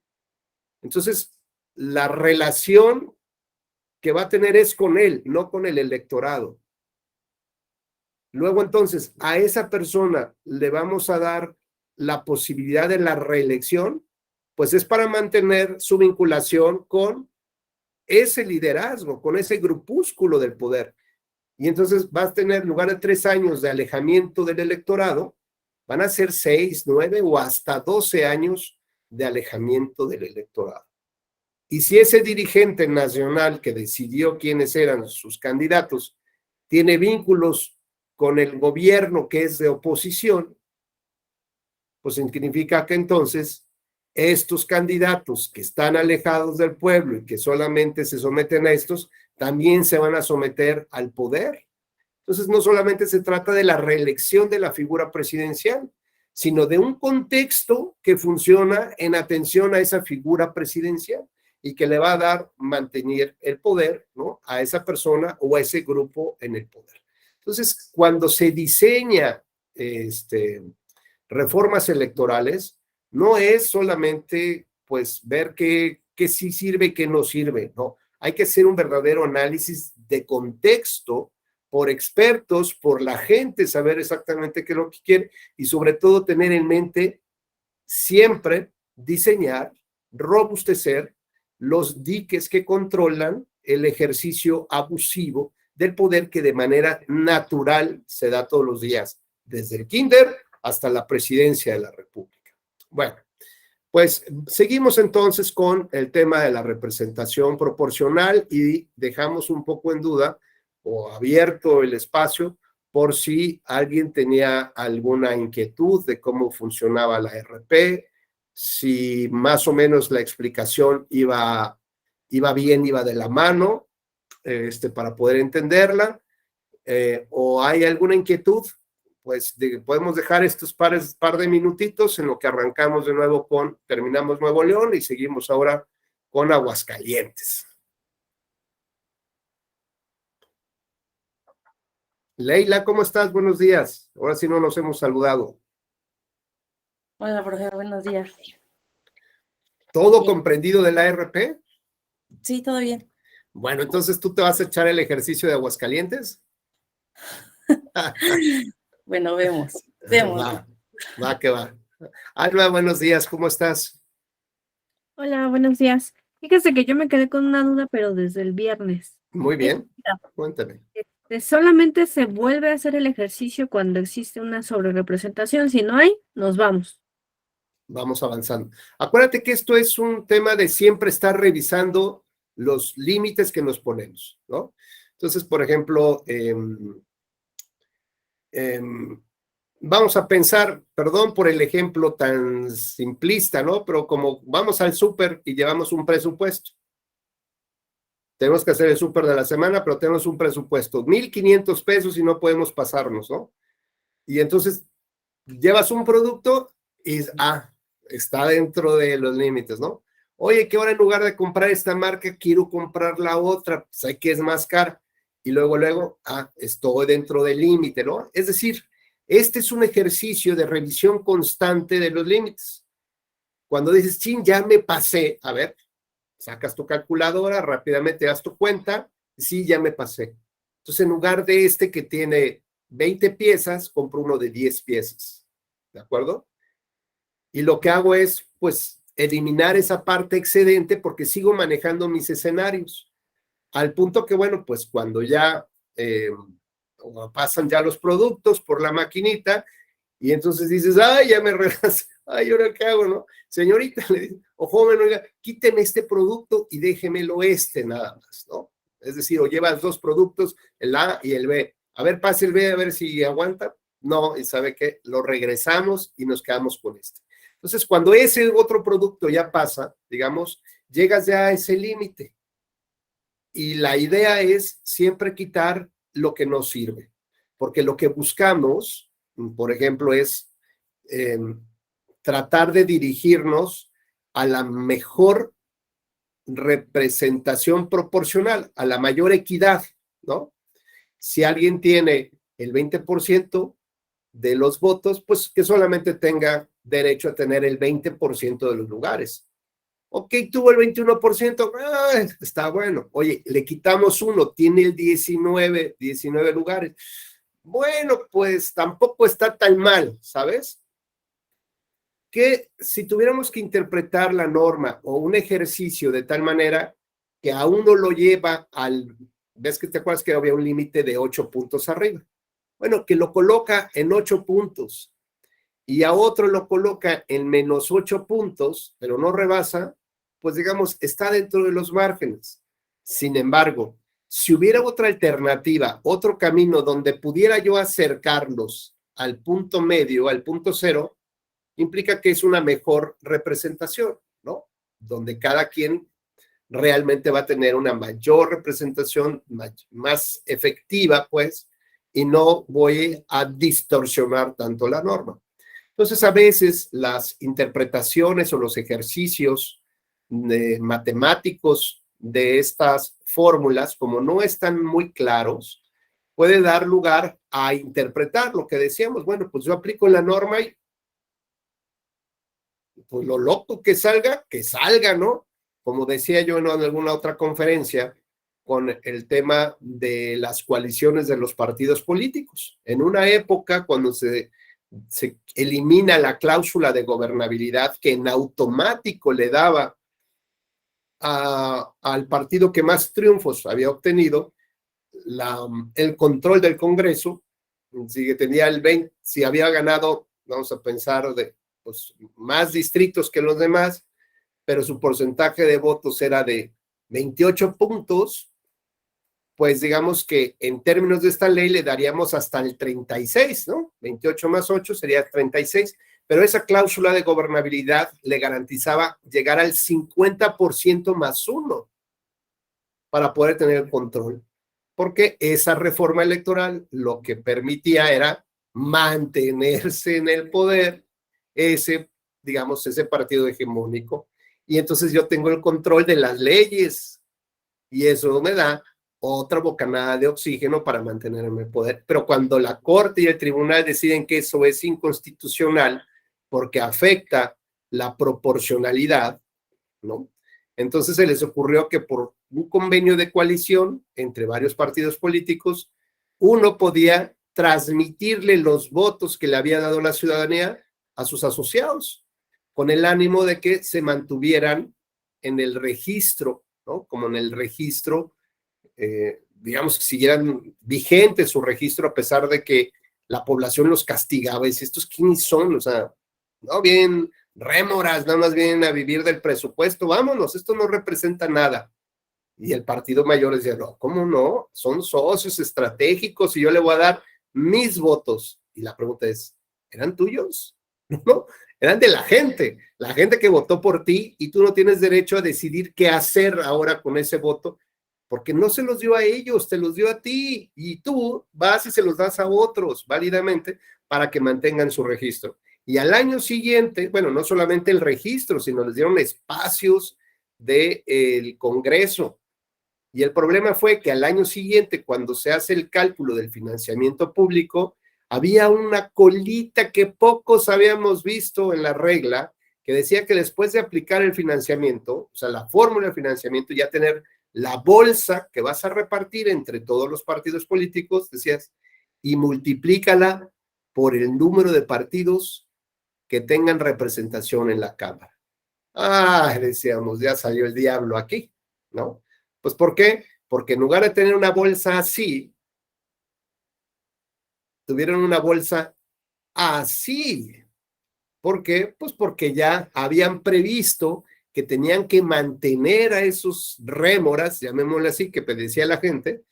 Entonces, la relación que va a tener es con él, no con el electorado. Luego, entonces, a esa persona le vamos a dar la posibilidad de la reelección, pues es para mantener su vinculación con ese liderazgo, con ese grupúsculo del poder. Y entonces vas a tener, en lugar de 3 años de alejamiento del electorado, van a ser 6, 9 o hasta 12 años de alejamiento del electorado. Y si ese dirigente nacional que decidió quiénes eran sus candidatos tiene vínculos con el gobierno que es de oposición, pues significa que entonces estos candidatos que están alejados del pueblo y que solamente se someten a estos, también se van a someter al poder. Entonces, no solamente se trata de la reelección de la figura presidencial, sino de un contexto que funciona en atención a esa figura presidencial y que le va a dar mantener el poder, ¿no?, a esa persona o a ese grupo en el poder. Entonces, cuando se diseña reformas electorales, no es solamente pues ver qué sí sirve y qué no sirve, no. Hay que hacer un verdadero análisis de contexto por expertos, por la gente, saber exactamente qué es lo que quiere y sobre todo tener en mente siempre diseñar, robustecer los diques que controlan el ejercicio abusivo del poder que de manera natural se da todos los días, desde el kinder hasta la presidencia de la República. Bueno, pues seguimos entonces con el tema de la representación proporcional y dejamos un poco en duda o abierto el espacio por si alguien tenía alguna inquietud de cómo funcionaba la RP, si más o menos la explicación iba bien, iba de la mano, para poder entenderla, o hay alguna inquietud, pues podemos dejar estos par de minutitos en lo que arrancamos de nuevo terminamos Nuevo León y seguimos ahora con Aguascalientes. Leila, ¿cómo estás? Buenos días. Ahora sí no nos hemos saludado. Hola, profe, buenos días. ¿Todo Bien. comprendido de la RP? Sí, todo bien. Bueno, entonces tú te vas a echar el ejercicio de Aguascalientes. Bueno, vemos. Va que va. Alba, buenos días, ¿cómo estás? Hola, buenos días. Fíjese que yo me quedé con una duda, pero desde el viernes. Muy bien, cuéntame. Solamente se vuelve a hacer el ejercicio cuando existe una sobrerepresentación. Si no hay, nos vamos. Vamos avanzando. Acuérdate que esto es un tema de siempre estar revisando los límites que nos ponemos, ¿no? Entonces, por ejemplo, vamos a pensar, perdón por el ejemplo tan simplista, ¿no? Pero como vamos al súper y llevamos un presupuesto. Tenemos que hacer el súper de la semana, pero tenemos un presupuesto, 1,500 pesos y no podemos pasarnos, ¿no? Y entonces llevas un producto y está dentro de los límites, ¿no? Oye, que ahora en lugar de comprar esta marca, quiero comprar la otra, sé que es más cara. Y luego, estoy dentro del límite, ¿no? Es decir, este es un ejercicio de revisión constante de los límites. Cuando dices, chin, ya me pasé, a ver, sacas tu calculadora, rápidamente das tu cuenta, sí, ya me pasé. Entonces, en lugar de que tiene 20 piezas, compro uno de 10 piezas, ¿de acuerdo? Y lo que hago es, pues, eliminar esa parte excedente porque sigo manejando mis escenarios. Al punto que, bueno, pues cuando ya pasan ya los productos por la maquinita Y entonces dices, ay, ya me relajas, ay, ¿ahora qué hago, no? Señorita, le dice, o joven, oiga, quíteme este producto y déjemelo nada más, ¿no? Es decir, o llevas dos productos, el A y el B. A ver, pase el B, a ver si aguanta. No, y ¿sabe qué? Lo regresamos y nos quedamos con este. Entonces, cuando ese otro producto ya pasa, digamos, llegas ya a ese límite. Y la idea es siempre quitar lo que no sirve, porque lo que buscamos, por ejemplo, es tratar de dirigirnos a la mejor representación proporcional, a la mayor equidad, ¿no? Si alguien tiene el 20% de los votos, pues que solamente tenga derecho a tener el 20% de los lugares. Ok, tuvo el 21%, está bueno. Oye, le quitamos uno, tiene el 19 lugares. Bueno, pues tampoco está tan mal, ¿sabes? Que si tuviéramos que interpretar la norma o un ejercicio de tal manera que a uno lo lleva al, ¿ves que te acuerdas que había un límite de 8 puntos arriba? Bueno, que lo coloca en 8 puntos y a otro lo coloca en menos 8 puntos, pero no rebasa, pues digamos, está dentro de los márgenes. Sin embargo, si hubiera otra alternativa, otro camino donde pudiera yo acercarlos al punto medio, al punto cero, implica que es una mejor representación, ¿no? Donde cada quien realmente va a tener una mayor representación, más efectiva, pues, y no voy a distorsionar tanto la norma. Entonces, a veces las interpretaciones o los ejercicios matemáticos de estas fórmulas, como no están muy claros, puede dar lugar a interpretar lo que decíamos. Bueno, pues yo aplico la norma y pues lo loco que salga, ¿no? Como decía yo en alguna otra conferencia, con el tema de las coaliciones de los partidos políticos. En una época cuando se elimina la cláusula de gobernabilidad que en automático le daba al partido que más triunfos había obtenido el control del Congreso, si tenía el 20, si había ganado, vamos a pensar, pues, más distritos que los demás, pero su porcentaje de votos era de 28 puntos, pues digamos que en términos de esta ley le daríamos hasta el 36, ¿no? 28 más 8 sería 36, pero esa cláusula de gobernabilidad le garantizaba llegar al 50% más 1 para poder tener el control, porque esa reforma electoral lo que permitía era mantenerse en el poder ese partido hegemónico, y entonces yo tengo el control de las leyes, y eso me da otra bocanada de oxígeno para mantenerme en el poder. Pero cuando la Corte y el Tribunal deciden que eso es inconstitucional porque afecta la proporcionalidad, ¿no? Entonces se les ocurrió que por un convenio de coalición entre varios partidos políticos, uno podía transmitirle los votos que le había dado la ciudadanía a sus asociados, con el ánimo de que se mantuvieran en el registro, ¿no? Como en el registro, digamos que siguieran vigentes su registro a pesar de que la población los castigaba y decía, ¿estos quiénes son? O sea, no bien rémoras, nada más vienen a vivir del presupuesto, vámonos, esto no representa nada. Y el partido mayor decía, no, ¿cómo no? Son socios estratégicos y yo le voy a dar mis votos. Y la pregunta es, ¿eran tuyos? ¿No? Eran de la gente que votó por ti, y tú no tienes derecho a decidir qué hacer ahora con ese voto, porque no se los dio a ellos, te los dio a ti, y tú vas y se los das a otros válidamente para que mantengan su registro. Y al año siguiente, bueno, no solamente el registro, sino les dieron espacios del Congreso. Y el problema fue que al año siguiente, cuando se hace el cálculo del financiamiento público, había una colita que pocos habíamos visto en la regla, que decía que después de aplicar el financiamiento, o sea, la fórmula de financiamiento, ya tener la bolsa que vas a repartir entre todos los partidos políticos, decías, y multiplícala por el número de partidos que tengan representación en la Cámara. Decíamos, ya salió el diablo aquí, ¿no? Pues, ¿por qué? Porque en lugar de tener una bolsa así, tuvieron una bolsa así. ¿Por qué? Pues porque ya habían previsto que tenían que mantener a esos rémoras, llamémosle así, que pedecía la gente,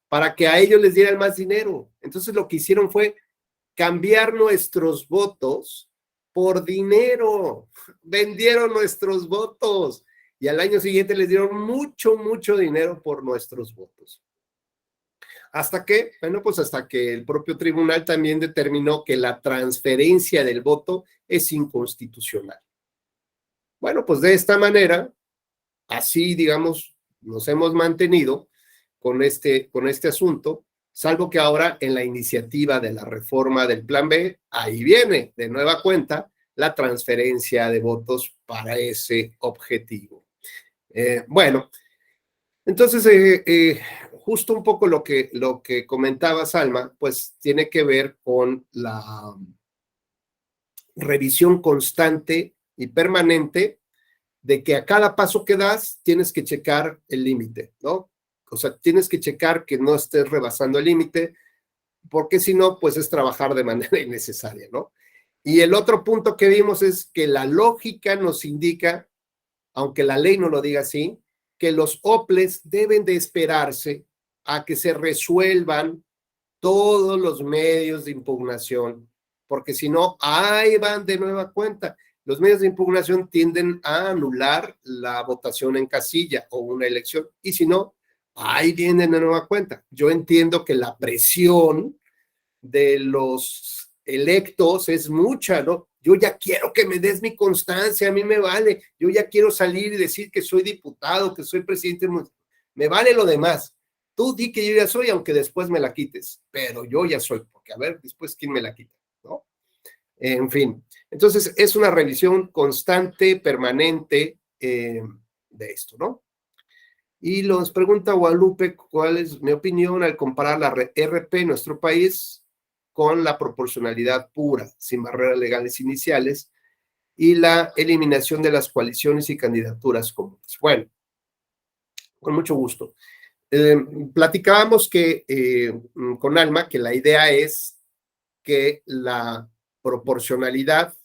para que a ellos les dieran más dinero. Entonces lo que hicieron fue cambiar nuestros votos por dinero. Vendieron nuestros votos y al año siguiente les dieron mucho, mucho dinero por nuestros votos. ¿Hasta qué? Bueno, pues hasta que el propio tribunal también determinó que la transferencia del voto es inconstitucional. Bueno, pues de esta manera, así, digamos, nos hemos mantenido con este asunto, salvo que ahora en la iniciativa de la reforma del Plan B, ahí viene de nueva cuenta la transferencia de votos para ese objetivo. Bueno, entonces, justo un poco lo que comentaba Salma, pues tiene que ver con la revisión constante y permanente de que a cada paso que das tienes que checar el límite, ¿no? O sea, tienes que checar que no estés rebasando el límite, porque si no, pues es trabajar de manera innecesaria, ¿no? Y el otro punto que vimos es que la lógica nos indica, aunque la ley no lo diga así, que los OPLES deben de esperarse a que se resuelvan todos los medios de impugnación, porque si no, ahí van de nueva cuenta. Los medios de impugnación tienden a anular la votación en casilla o una elección, y si no, ahí vienen de nueva cuenta. Yo entiendo que la presión de los electos es mucha, ¿no? Yo ya quiero que me des mi constancia, a mí me vale, yo ya quiero salir y decir que soy diputado, que soy presidente, me vale lo demás. Tú di que yo ya soy, aunque después me la quites, pero yo ya soy, porque a ver, después quién me la quita, ¿no? En fin, entonces es una revisión constante, permanente de esto, ¿no? Y nos pregunta Guadalupe cuál es mi opinión al comparar la RP en nuestro país con la proporcionalidad pura, sin barreras legales iniciales, y la eliminación de las coaliciones y candidaturas comunes. Bueno, con mucho gusto. Platicábamos con Alma que la idea es que la proporcionalidad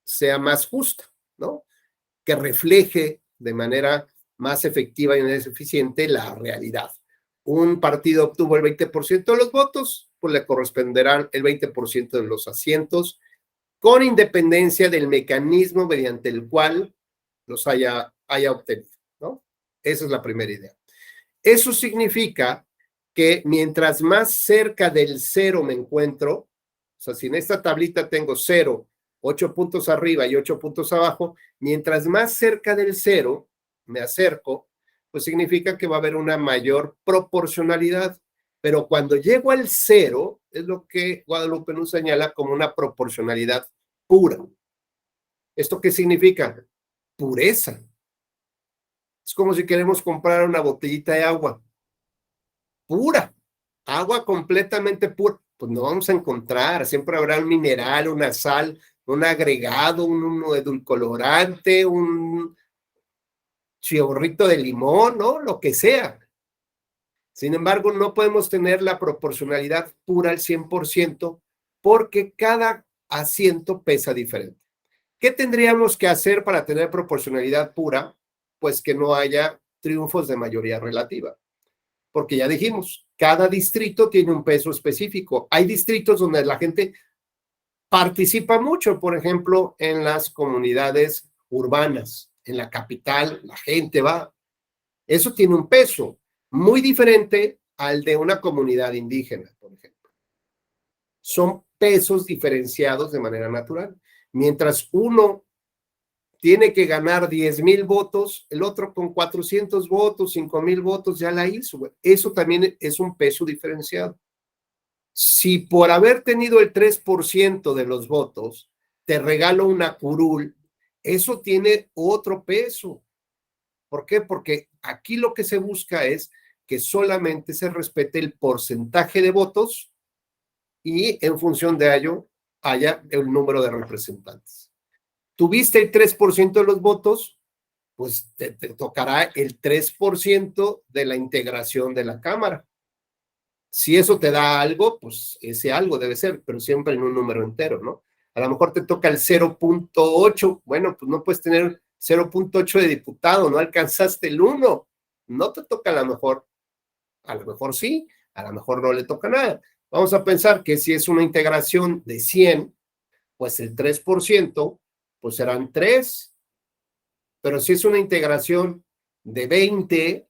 sea más justa, ¿no? Que refleje de manera más efectiva y más eficiente la realidad. Un partido obtuvo el 20% de los votos, pues le corresponderán el 20% de los asientos, con independencia del mecanismo mediante el cual los haya obtenido, ¿no? Esa es la primera idea. Eso significa que mientras más cerca del cero me encuentro, o sea, si en esta tablita tengo 0, 8 puntos arriba y 8 puntos abajo, mientras más cerca del cero me acerco, pues significa que va a haber una mayor proporcionalidad. Pero cuando llego al cero, es lo que Guadalupe nos señala como una proporcionalidad pura. ¿Esto qué significa? Pureza. Es como si queremos comprar una botellita de agua pura, agua completamente pura. Pues no vamos a encontrar, siempre habrá un mineral, una sal, un agregado, un edulcorante, un chiorrito de limón, ¿no? Lo que sea. Sin embargo, no podemos tener la proporcionalidad pura al 100% porque cada asiento pesa diferente. ¿Qué tendríamos que hacer para tener proporcionalidad pura? Pues que no haya triunfos de mayoría relativa. Porque ya dijimos, cada distrito tiene un peso específico. Hay distritos donde la gente participa mucho, por ejemplo, en las comunidades urbanas, en la capital, la gente va. Eso tiene un peso muy diferente al de una comunidad indígena, por ejemplo. Son pesos diferenciados de manera natural. Mientras uno tiene que ganar 10,000 votos, el otro con 400 votos, 5,000 votos ya la hizo. Eso también es un peso diferenciado. Si por haber tenido el 3% de los votos te regalo una curul, eso tiene otro peso. ¿Por qué? Porque aquí lo que se busca es que solamente se respete el porcentaje de votos y en función de ello haya el número de representantes. Tuviste el 3% de los votos, pues te tocará el 3% de la integración de la Cámara. Si eso te da algo, pues ese algo debe ser, pero siempre en un número entero, ¿no? A lo mejor te toca el 0.8, bueno, pues no puedes tener 0.8 de diputado, no alcanzaste el 1, no te toca a lo mejor sí, a lo mejor no le toca nada. Vamos a pensar que si es una integración de 100, pues el 3%, pues serán 3, pero si es una integración de 20,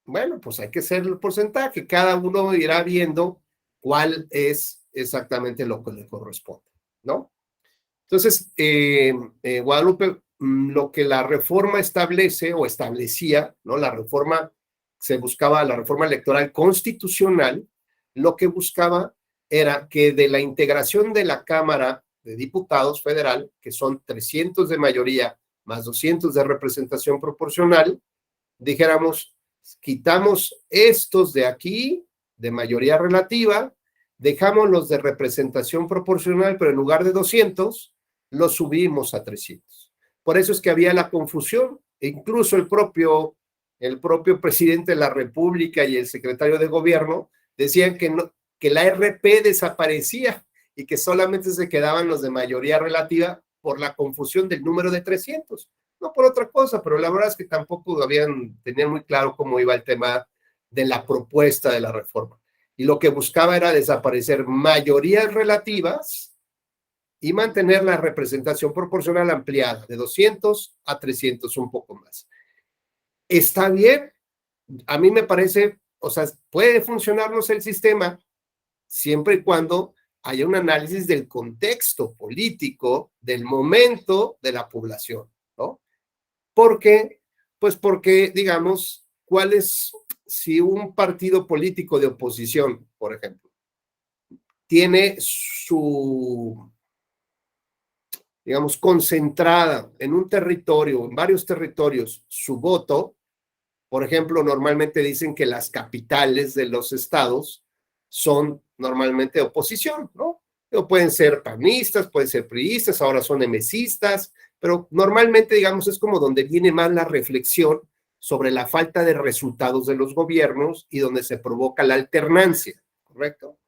bueno, pues hay que hacer el porcentaje, cada uno irá viendo cuál es exactamente lo que le corresponde, ¿no? Entonces, Guadalupe, lo que la reforma establece o establecía, ¿no? La reforma, se buscaba la reforma electoral constitucional, lo que buscaba era que de la integración de la Cámara de Diputados Federal, que son 300 de mayoría más 200 de representación proporcional, dijéramos, quitamos estos de aquí, de mayoría relativa, dejamos los de representación proporcional, pero en lugar de 200, los subimos a 300. Por eso es que había la confusión. Incluso el propio presidente de la República y el secretario de gobierno decían que la RP desaparecía y que solamente se quedaban los de mayoría relativa por la confusión del número de 300. No por otra cosa, pero la verdad es que tampoco tenían muy claro cómo iba el tema de la propuesta de la reforma. Y lo que buscaba era desaparecer mayorías relativas y mantener la representación proporcional ampliada de 200 a 300, un poco más. Está bien, a mí me parece, o sea, puede funcionarnos el sistema siempre y cuando haya un análisis del contexto político, del momento de la población, ¿no? ¿Por qué? Pues porque, digamos, si un partido político de oposición, por ejemplo, tiene digamos, concentrada en un territorio, en varios territorios, su voto, por ejemplo, normalmente dicen que las capitales de los estados son normalmente oposición, ¿no? O pueden ser panistas, pueden ser priistas, ahora son emesistas, pero normalmente, digamos, es como donde viene más la reflexión sobre la falta de resultados de los gobiernos y donde se provoca la alternancia, ¿correcto?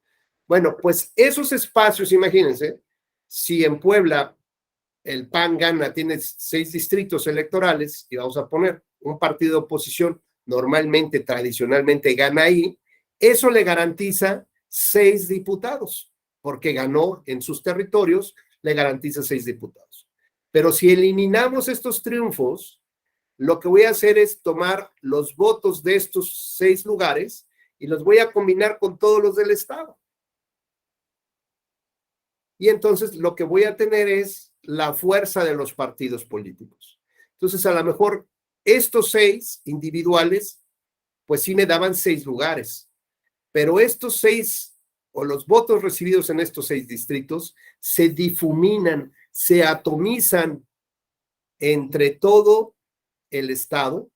Bueno, pues esos espacios, imagínense, si en Puebla el PAN gana, tiene 6 distritos electorales, y vamos a poner un partido de oposición, normalmente, tradicionalmente gana ahí, eso le garantiza 6 diputados, porque ganó en sus territorios, le garantiza 6 diputados. Pero si eliminamos estos triunfos, lo que voy a hacer es tomar los votos de estos 6 lugares y los voy a combinar con todos los del estado. Y entonces lo que voy a tener es la fuerza de los partidos políticos. Entonces, a lo mejor estos 6 individuales, pues sí me daban 6 lugares, pero estos 6 o los votos recibidos en estos 6 distritos se difuminan, se atomizan entre todo el estado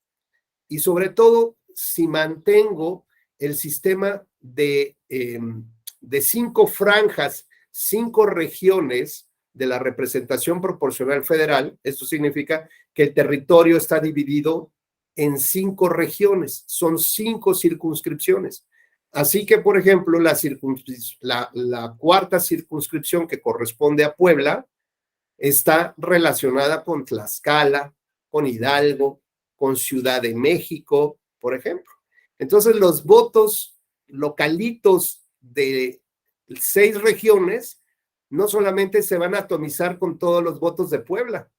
y sobre todo si mantengo el sistema de 5 franjas, 5 regiones de la representación proporcional federal. Esto significa que el territorio está dividido en 5 regiones, son 5 circunscripciones. Así que, por ejemplo, la cuarta circunscripción que corresponde a Puebla está relacionada con Tlaxcala, con Hidalgo, con Ciudad de México, por ejemplo. Entonces, los votos localitos de 6 regiones no solamente se van a atomizar con todos los votos de Puebla,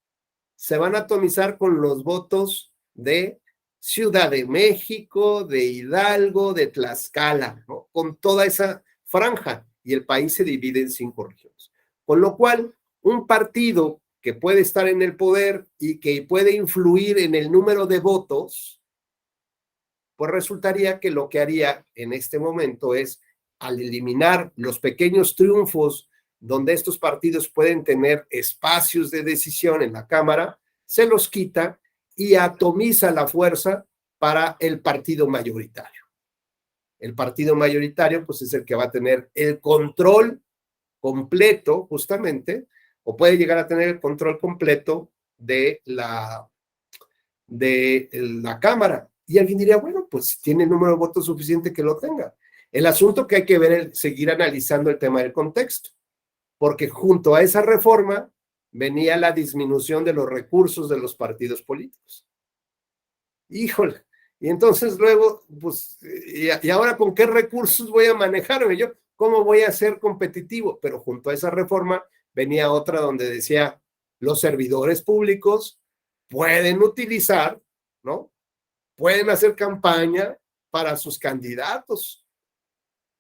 se van a atomizar con los votos de Ciudad de México, de Hidalgo, de Tlaxcala, ¿no? Con toda esa franja, y el país se divide en 5 regiones. Con lo cual, un partido que puede estar en el poder y que puede influir en el número de votos, pues resultaría que lo que haría en este momento es, al eliminar los pequeños triunfos donde estos partidos pueden tener espacios de decisión en la Cámara, se los quita y atomiza la fuerza para el partido mayoritario. El partido mayoritario, pues es el que va a tener el control completo, justamente, o puede llegar a tener el control completo de la Cámara. Y alguien diría, bueno, pues si tiene el número de votos suficiente que lo tenga. El asunto que hay que ver es seguir analizando el tema del contexto, porque junto a esa reforma venía la disminución de los recursos de los partidos políticos. Híjole, y entonces luego, pues, ¿y ahora con qué recursos voy a manejarme yo? ¿Cómo voy a ser competitivo? Pero junto a esa reforma venía otra donde decía, los servidores públicos pueden utilizar, ¿no? Pueden hacer campaña para sus candidatos.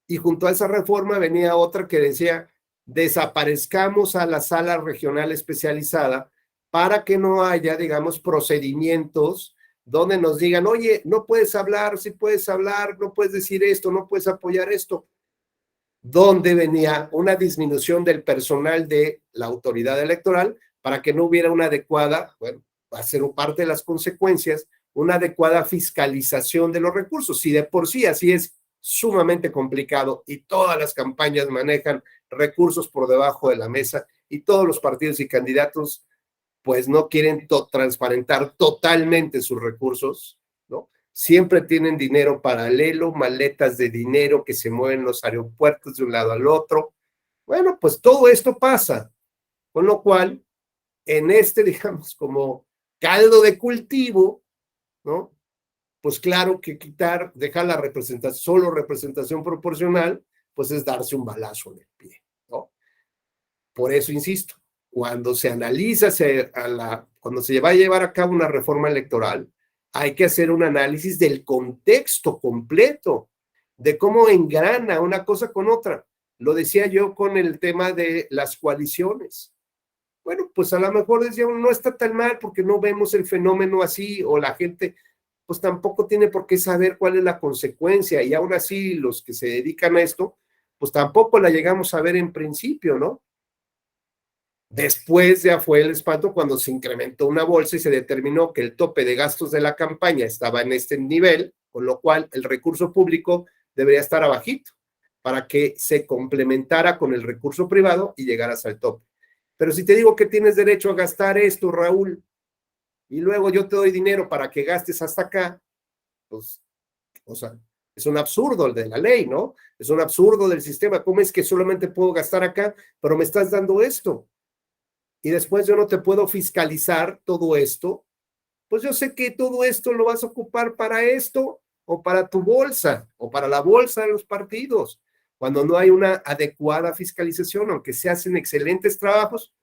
Y junto a esa reforma venía otra que decía, desaparezcamos a la sala regional especializada para que no haya, digamos, procedimientos donde nos digan, oye, no puedes hablar, sí puedes hablar, no puedes decir esto, no puedes apoyar esto. Donde venía una disminución del personal de la autoridad electoral para que no hubiera una adecuada, bueno, va a ser parte de las consecuencias, una adecuada fiscalización de los recursos. Si de por sí así es sumamente complicado y todas las campañas manejan recursos por debajo de la mesa y todos los partidos y candidatos pues no quieren transparentar totalmente sus recursos, ¿no? Siempre tienen dinero paralelo, maletas de dinero que se mueven en los aeropuertos de un lado al otro. Bueno, pues todo esto pasa, con lo cual, en digamos, como caldo de cultivo, ¿no? Pues claro que dejar la representación, solo representación proporcional, pues es darse un balazo en el pie, ¿no? Por eso insisto, cuando se analiza, cuando se va a llevar a cabo una reforma electoral, hay que hacer un análisis del contexto completo, de cómo engrana una cosa con otra. Lo decía yo con el tema de las coaliciones. Bueno, pues a lo mejor decía uno, no está tan mal porque no vemos el fenómeno así, o la gente pues tampoco tiene por qué saber cuál es la consecuencia, y aún así los que se dedican a esto, pues tampoco la llegamos a ver en principio, ¿no? Después ya fue el espanto cuando se incrementó una bolsa y se determinó que el tope de gastos de la campaña estaba en este nivel, con lo cual el recurso público debería estar abajito para que se complementara con el recurso privado y llegaras al tope. Pero si te digo que tienes derecho a gastar esto, Raúl, y luego yo te doy dinero para que gastes hasta acá, pues, o sea, es un absurdo el de la ley, ¿no? Es un absurdo del sistema. ¿Cómo es que solamente puedo gastar acá, pero me estás dando esto? Y después yo no te puedo fiscalizar todo esto. Pues yo sé que todo esto lo vas a ocupar para esto, o para tu bolsa, o para la bolsa de los partidos, cuando no hay una adecuada fiscalización, aunque se hacen excelentes trabajos,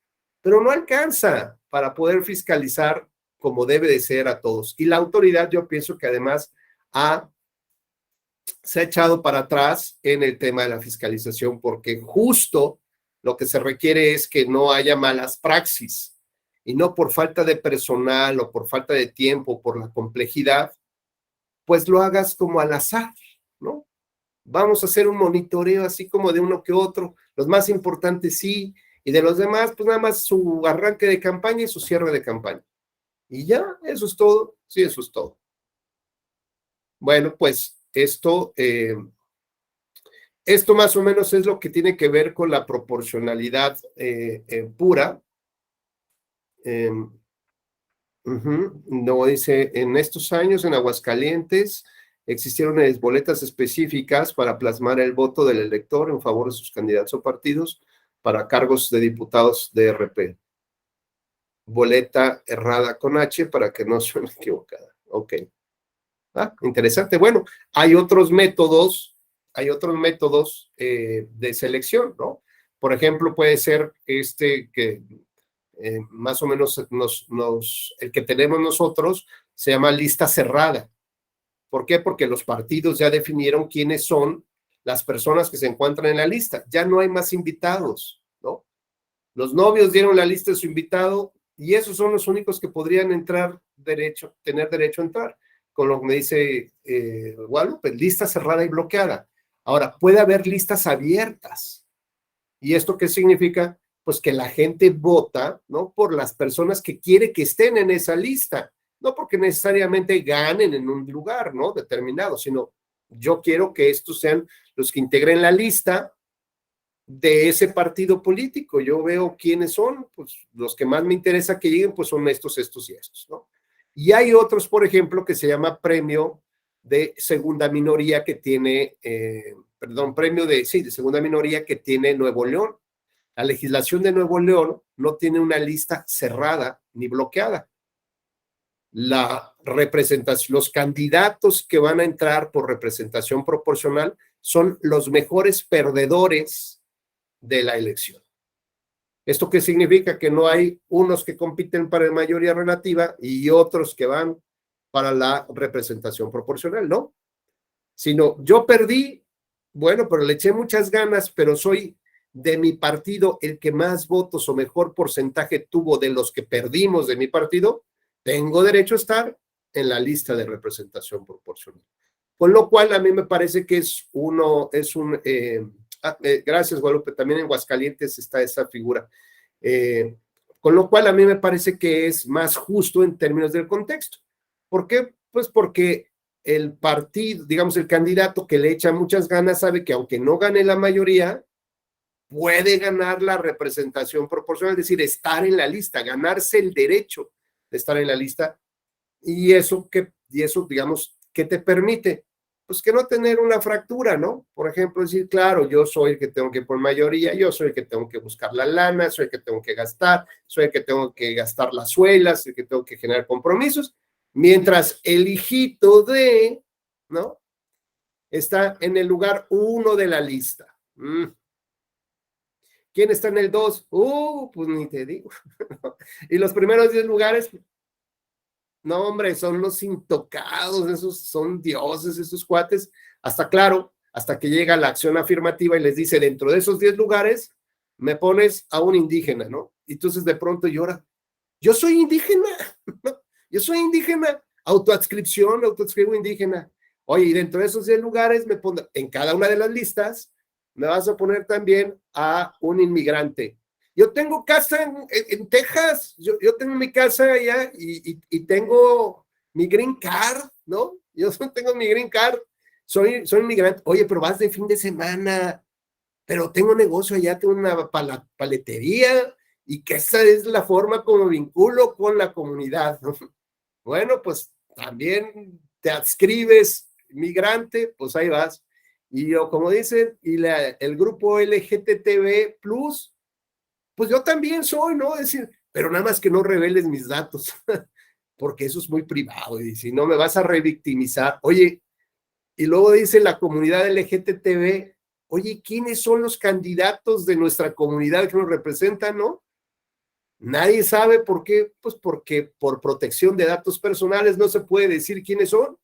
pero no alcanza para poder fiscalizar como debe de ser a todos. Y la autoridad, yo pienso que además se ha echado para atrás en el tema de la fiscalización, porque justo lo que se requiere es que no haya malas praxis, y no por falta de personal o por falta de tiempo, por la complejidad, pues lo hagas como al azar, ¿no? Vamos a hacer un monitoreo así como de uno que otro, los más importantes sí, y de los demás, pues nada más su arranque de campaña y su cierre de campaña. Y ya, eso es todo. Sí, eso es todo. Bueno, pues esto más o menos es lo que tiene que ver con la proporcionalidad pura. No dice, en estos años en Aguascalientes existieron boletas específicas para plasmar el voto del elector en favor de sus candidatos o partidos para cargos de diputados de RP. Boleta errada con H para que no suene equivocada. Ok. Interesante. Bueno, hay otros métodos de selección, ¿no? Por ejemplo, puede ser que más o menos el que tenemos nosotros se llama lista cerrada. ¿Por qué? Porque los partidos ya definieron quiénes son las personas que se encuentran en la lista. Ya no hay más invitados, ¿no? Los novios dieron la lista de su invitado y esos son los únicos que podrían tener derecho a entrar. Con lo que me dice Guadalupe, lista cerrada y bloqueada. Ahora, puede haber listas abiertas. ¿Y esto qué significa? Pues que la gente vota, ¿no? Por las personas que quiere que estén en esa lista, no porque necesariamente ganen en un lugar, ¿no? Determinado, sino yo quiero que estos sean los que integren la lista de ese partido político. Yo veo quiénes son, pues los que más me interesa que lleguen, pues son estos y estos, ¿no? Y hay otros, por ejemplo, que se llama premio de segunda minoría que tiene, premio de segunda minoría que tiene Nuevo León. La legislación de Nuevo León no tiene una lista cerrada ni bloqueada. La representación, los candidatos que van a entrar por representación proporcional son los mejores perdedores de la elección. ¿Esto qué significa? Que no hay unos que compiten para la mayoría relativa y otros que van para la representación proporcional, ¿no? Sino yo perdí, bueno, pero le eché muchas ganas, pero soy de mi partido el que más votos o mejor porcentaje tuvo de los que perdimos de mi partido, tengo derecho a estar en la lista de representación proporcional. Con lo cual a mí me parece que gracias, Guadalupe, también en Aguascalientes está esa figura. Con lo cual a mí me parece que es más justo en términos del contexto. ¿Por qué? Pues porque el partido, digamos, el candidato que le echa muchas ganas sabe que aunque no gane la mayoría, puede ganar la representación proporcional, es decir, estar en la lista, ganarse el derecho de estar en la lista. Y eso, digamos, ¿qué te permite? Pues que no tener una fractura, ¿no? Por ejemplo, decir, claro, yo soy el que tengo que ir por mayoría, yo soy el que tengo que buscar la lana, soy el que tengo que gastar, soy el que tengo que gastar las suelas, el que tengo que generar compromisos, mientras el hijito de, ¿no? Está en el lugar 1 de la lista. ¿Quién está en el 2? Pues ni te digo. Y los primeros 10 lugares, no, hombre, son los intocados, esos son dioses, esos cuates, hasta que llega la acción afirmativa y les dice, dentro de esos 10 lugares, me pones a un indígena, ¿no? Y entonces de pronto llora, yo soy indígena, ¿no? Yo soy indígena, autoadscribo indígena. Oye, y dentro de esos 10 lugares, en cada una de las listas, me vas a poner también a un inmigrante. Yo tengo casa en Texas, yo tengo mi casa allá y tengo mi green card, ¿no? Yo tengo mi green card, soy inmigrante. Oye, pero vas de fin de semana, pero tengo negocio allá, tengo una paletería y que esa es la forma como vinculo con la comunidad, ¿no? Bueno, pues también te adscribes migrante, pues ahí vas. Y yo, como dicen, el grupo LGTB+, pues yo también soy, ¿no? Es decir, pero nada más que no reveles mis datos, porque eso es muy privado y si no me vas a revictimizar. Oye, y luego dice la comunidad LGTB, oye, ¿quiénes son los candidatos de nuestra comunidad que nos representan, no? Nadie sabe por qué, pues porque por protección de datos personales no se puede decir quiénes son.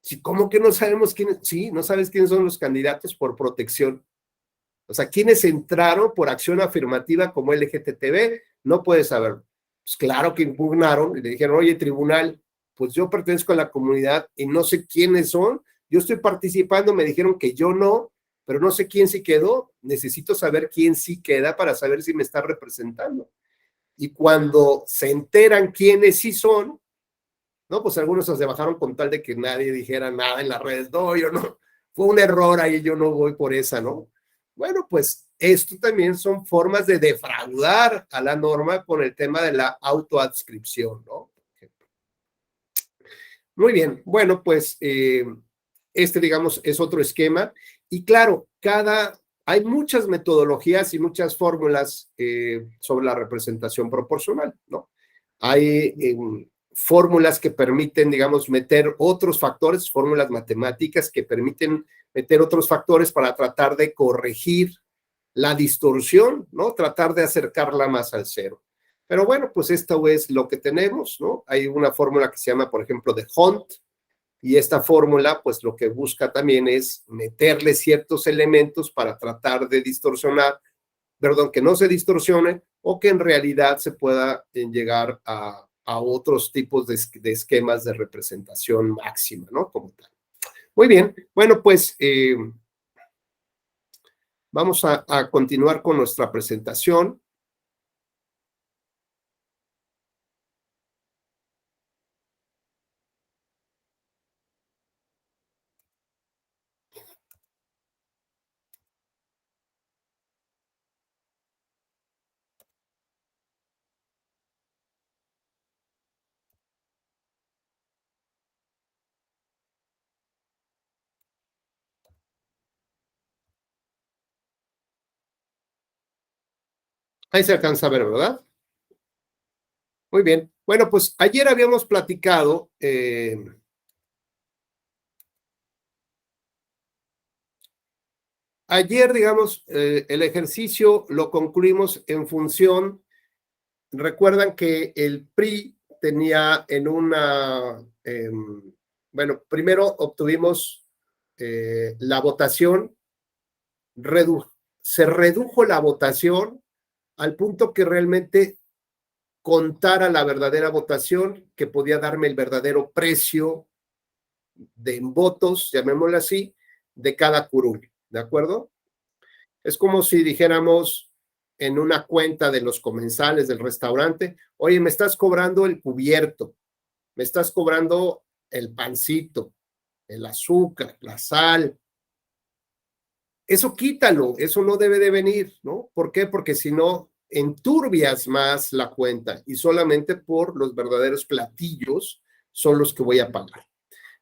Sí, ¿cómo que no sabemos quiénes? Sí, no sabes quiénes son los candidatos por protección. O sea, quienes entraron por acción afirmativa como LGTB, no puedes saberlo. Pues claro que impugnaron y le dijeron, oye, tribunal, pues yo pertenezco a la comunidad y no sé quiénes son. Yo estoy participando, me dijeron que yo no, pero no sé quién sí quedó. Necesito saber quién sí queda para saber si me está representando. Y cuando se enteran quiénes sí son, ¿no? Pues algunos se bajaron con tal de que nadie dijera nada en las redes. No, yo no, fue un error ahí, yo no voy por esa, ¿no? Bueno, pues esto también son formas de defraudar a la norma con el tema de la autoadscripción, ¿no? Muy bien, bueno, pues digamos, es otro esquema. Y claro, hay muchas metodologías y muchas fórmulas sobre la representación proporcional, ¿no? Hay fórmulas que permiten, digamos, meter otros factores, fórmulas matemáticas que permiten meter otros factores para tratar de corregir la distorsión, ¿no? Tratar de acercarla más al cero. Pero bueno, pues esto es lo que tenemos, ¿no? Hay una fórmula que se llama, por ejemplo, de Hunt, y esta fórmula, pues lo que busca también es meterle ciertos elementos para tratar de distorsionar, perdón, que no se distorsione o que en realidad se pueda llegar a otros tipos de esquemas de representación máxima, ¿no? Como tal. Muy bien, bueno, pues vamos a continuar con nuestra presentación. Ahí se alcanza a ver, ¿verdad? Muy bien. Bueno, pues ayer habíamos platicado, digamos, el ejercicio lo concluimos en función, recuerdan que el PRI tenía en una, bueno, primero obtuvimos la votación, se redujo la votación al punto que realmente contara la verdadera votación, que podía darme el verdadero precio de votos, llamémoslo así, de cada curul, ¿de acuerdo? Es como si dijéramos en una cuenta de los comensales del restaurante, oye, me estás cobrando el cubierto, me estás cobrando el pancito, el azúcar, la sal. Eso quítalo, eso no debe de venir, ¿no? ¿Por qué? Porque si no, enturbias más la cuenta y solamente por los verdaderos platillos son los que voy a pagar.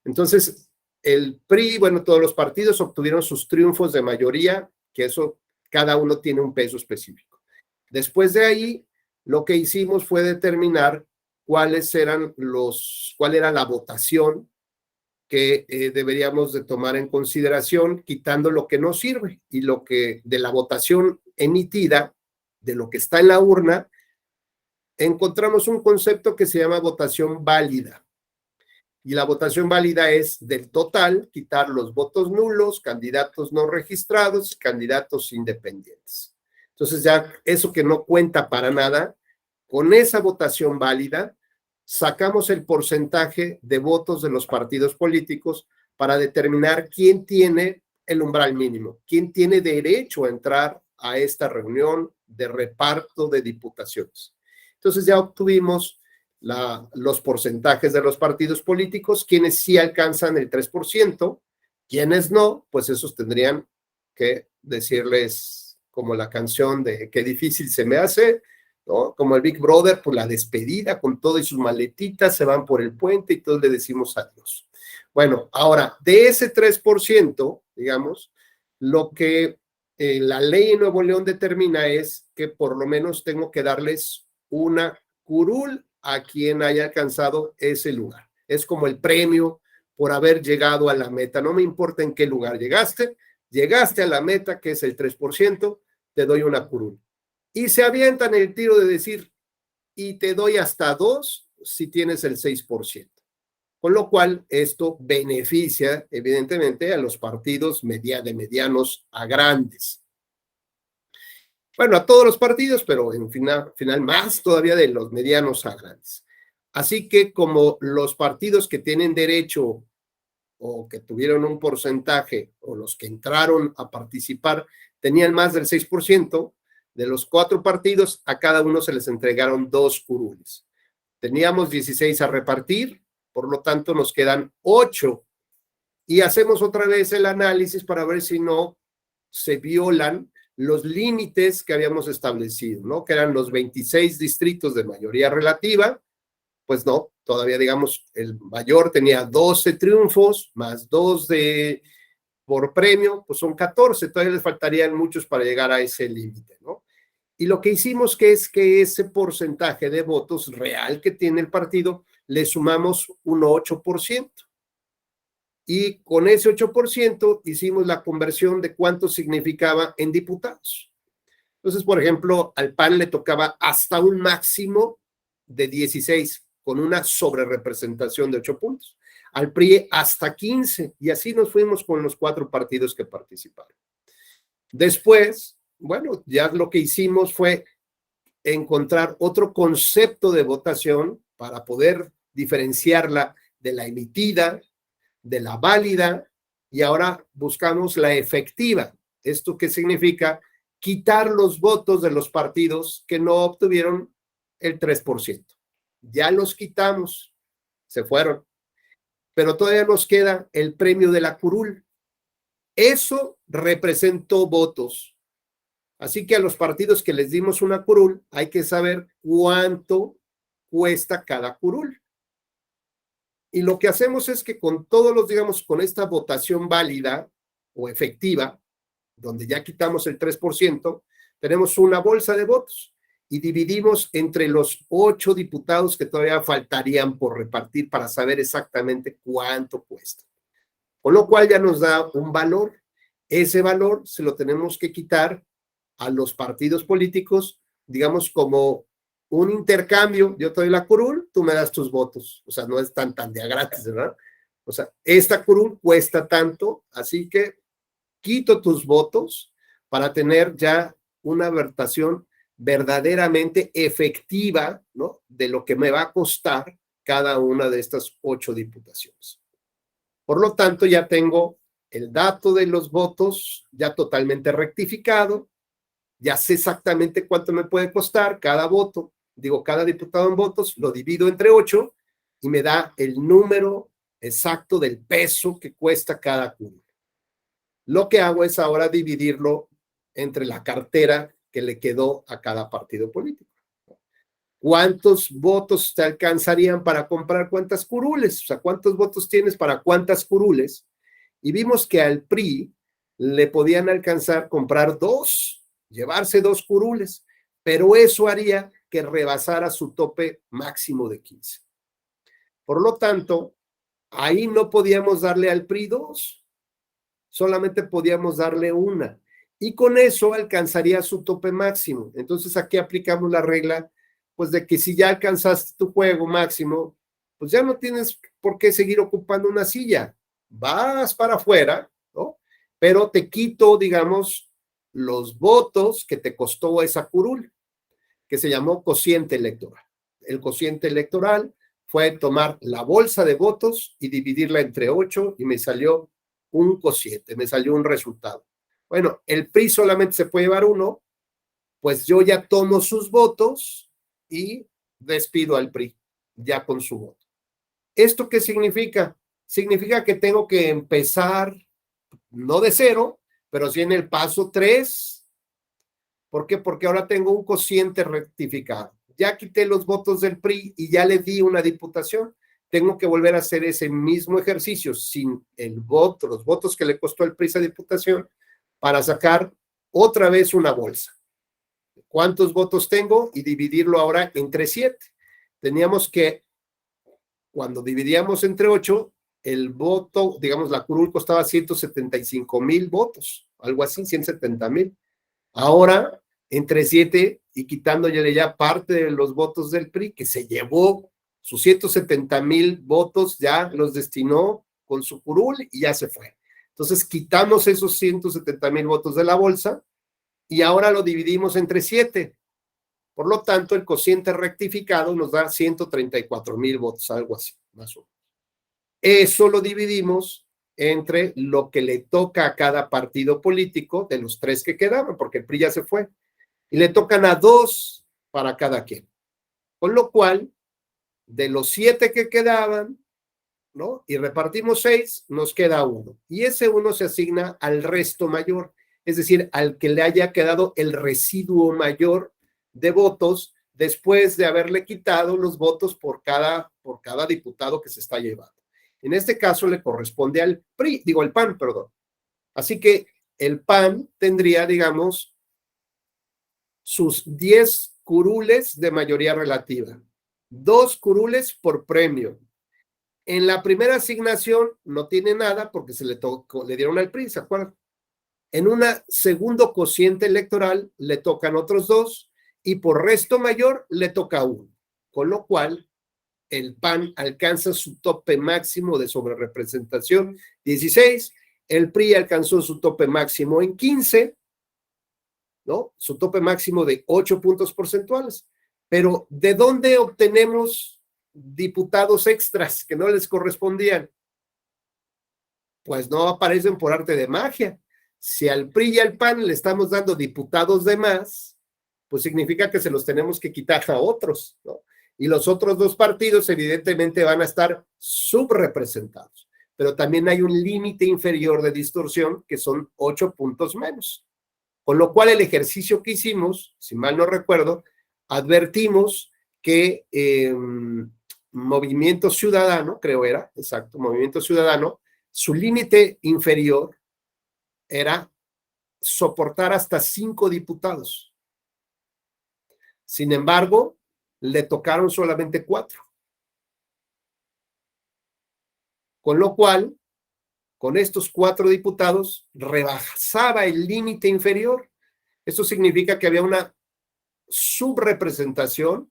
Entonces, el PRI, bueno, todos los partidos obtuvieron sus triunfos de mayoría, que eso, cada uno tiene un peso específico. Después de ahí, lo que hicimos fue determinar cuál era la votación que deberíamos de tomar en consideración, quitando lo que no sirve y lo que de la votación emitida, de lo que está en la urna, encontramos un concepto que se llama votación válida. Y la votación válida es del total, quitar los votos nulos, candidatos no registrados, candidatos independientes. Entonces ya eso que no cuenta para nada, con esa votación válida, sacamos el porcentaje de votos de los partidos políticos para determinar quién tiene el umbral mínimo, quién tiene derecho a entrar a esta reunión de reparto de diputaciones. Entonces ya obtuvimos los porcentajes de los partidos políticos, quienes sí alcanzan el 3%, quienes no, pues esos tendrían que decirles como la canción de qué difícil se me hace, ¿no? Como el Big Brother, pues la despedida con todo y sus maletitas, se van por el puente y todos le decimos adiós. Bueno, ahora, de ese 3%, digamos, lo que la ley en Nuevo León determina es que por lo menos tengo que darles una curul a quien haya alcanzado ese lugar. Es como el premio por haber llegado a la meta. No me importa en qué lugar llegaste a la meta, que es el 3%, te doy una curul. Y se avientan el tiro de decir, y te doy hasta 2 si tienes el 6%. Con lo cual, esto beneficia, evidentemente, a los partidos de medianos a grandes. Bueno, a todos los partidos, pero en final más todavía de los medianos a grandes. Así que como los partidos que tienen derecho o que tuvieron un porcentaje o los que entraron a participar tenían más del 6%, de los 4 partidos a cada uno se les entregaron 2 curules. Teníamos 16 a repartir, por lo tanto nos quedan 8 y hacemos otra vez el análisis para ver si no se violan los límites que habíamos establecido, ¿no? Que eran los 26 distritos de mayoría relativa. Pues no, todavía digamos el mayor tenía 12 triunfos más 2 por premio, pues son 14, todavía les faltarían muchos para llegar a ese límite, ¿no? Y lo que hicimos es que ese porcentaje de votos real que tiene el partido le sumamos un 8%. Y con ese 8% hicimos la conversión de cuánto significaba en diputados. Entonces, por ejemplo, al PAN le tocaba hasta un máximo de 16, con una sobrerepresentación de 8 puntos. Al PRI hasta 15, y así nos fuimos con los 4 partidos que participaron. Después, bueno, ya lo que hicimos fue encontrar otro concepto de votación para poder diferenciarla de la emitida, de la válida, y ahora buscamos la efectiva. ¿Esto qué significa? Quitar los votos de los partidos que no obtuvieron el 3%. Ya los quitamos, se fueron. Pero todavía nos queda el premio de la curul. Eso representó votos. Así que a los partidos que les dimos una curul, hay que saber cuánto cuesta cada curul. Y lo que hacemos es que con todos los, digamos, con esta votación válida o efectiva, donde ya quitamos el 3%, tenemos una bolsa de votos. y dividimos entre los 8 diputados que todavía faltarían por repartir para saber exactamente cuánto cuesta. Con lo cual ya nos da un valor. Ese valor se lo tenemos que quitar a los partidos políticos, digamos, como un intercambio. Yo te doy la curul, tú me das tus votos. O sea, no es tan de a gratis, ¿verdad? O sea, esta curul cuesta tanto, así que quito tus votos para tener ya una votación verdaderamente efectiva, ¿no?, de lo que me va a costar cada una de estas 8 diputaciones. Por lo tanto, ya tengo el dato de los votos ya totalmente rectificado, ya sé exactamente cuánto me puede costar cada voto, digo, cada diputado en votos, lo divido entre 8 y me da el número exacto del peso que cuesta cada curul. Lo que hago es ahora dividirlo entre la cartera que le quedó a cada partido político. ¿Cuántos votos te alcanzarían para comprar cuántas curules? O sea, ¿cuántos votos tienes para cuántas curules? Y vimos que al PRI le podían alcanzar comprar 2, llevarse 2 curules, pero eso haría que rebasara su tope máximo de 15. Por lo tanto, ahí no podíamos darle al PRI 2, solamente podíamos darle 1. Y con eso alcanzaría su tope máximo. Entonces aquí aplicamos la regla, pues de que si ya alcanzaste tu juego máximo, pues ya no tienes por qué seguir ocupando una silla. Vas para afuera, ¿no? Pero te quito, digamos, los votos que te costó esa curul, que se llamó cociente electoral. El cociente electoral fue tomar la bolsa de votos y dividirla entre 8 y me salió un cociente, me salió un resultado. Bueno, el PRI solamente se puede llevar 1, pues yo ya tomo sus votos y despido al PRI, ya con su voto. ¿Esto qué significa? Significa que tengo que empezar, no de 0, pero sí en el paso 3. ¿Por qué? Porque ahora tengo un cociente rectificado. Ya quité los votos del PRI y ya le di una diputación. Tengo que volver a hacer ese mismo ejercicio sin el voto, los votos que le costó al PRI esa diputación, para sacar otra vez una bolsa. ¿Cuántos votos tengo? Y dividirlo ahora entre 7. Teníamos que, cuando dividíamos entre 8, el voto, digamos, la curul costaba 175,000 votos, algo así, 170,000. Ahora, entre 7 y quitándole ya parte de los votos del PRI, que se llevó sus 170,000 votos, ya los destinó con su curul y ya se fue. Entonces, quitamos esos 170,000 votos de la bolsa y ahora lo dividimos entre 7. Por lo tanto, el cociente rectificado nos da 134,000 votos, algo así, más o menos. Eso lo dividimos entre lo que le toca a cada partido político de los 3 que quedaban, porque el PRI ya se fue, y le tocan a 2 para cada quien. Con lo cual, de los 7 que quedaban, ¿no?, y repartimos 6, nos queda 1. Y ese 1 se asigna al resto mayor, es decir, al que le haya quedado el residuo mayor de votos después de haberle quitado los votos por cada diputado que se está llevando. En este caso le corresponde al PRI, digo el PAN, perdón. Así que el PAN tendría, digamos, sus 10 curules de mayoría relativa, 2 curules por premio. En la primera asignación no tiene nada porque se le dieron al PRI, ¿se acuerdan? En un segundo cociente electoral le tocan otros 2 y por resto mayor le toca 1, con lo cual el PAN alcanza su tope máximo de sobrerepresentación 16, el PRI alcanzó su tope máximo en 15, ¿no? Su tope máximo de 8 puntos porcentuales. Pero ¿de dónde obtenemos diputados extras que no les correspondían? Pues no aparecen por arte de magia. Si al PRI y al PAN le estamos dando diputados de más, pues significa que se los tenemos que quitar a otros, ¿no? Y los otros 2 partidos evidentemente van a estar subrepresentados. Pero también hay un límite inferior de distorsión que son 8 puntos menos. Con lo cual el ejercicio que hicimos, si mal no recuerdo, advertimos que Movimiento Ciudadano, creo era, exacto, Movimiento Ciudadano, su límite inferior era soportar hasta 5 diputados. Sin embargo, le tocaron solamente 4. Con lo cual, con estos 4 diputados, rebasaba el límite inferior. Eso significa que había una subrepresentación,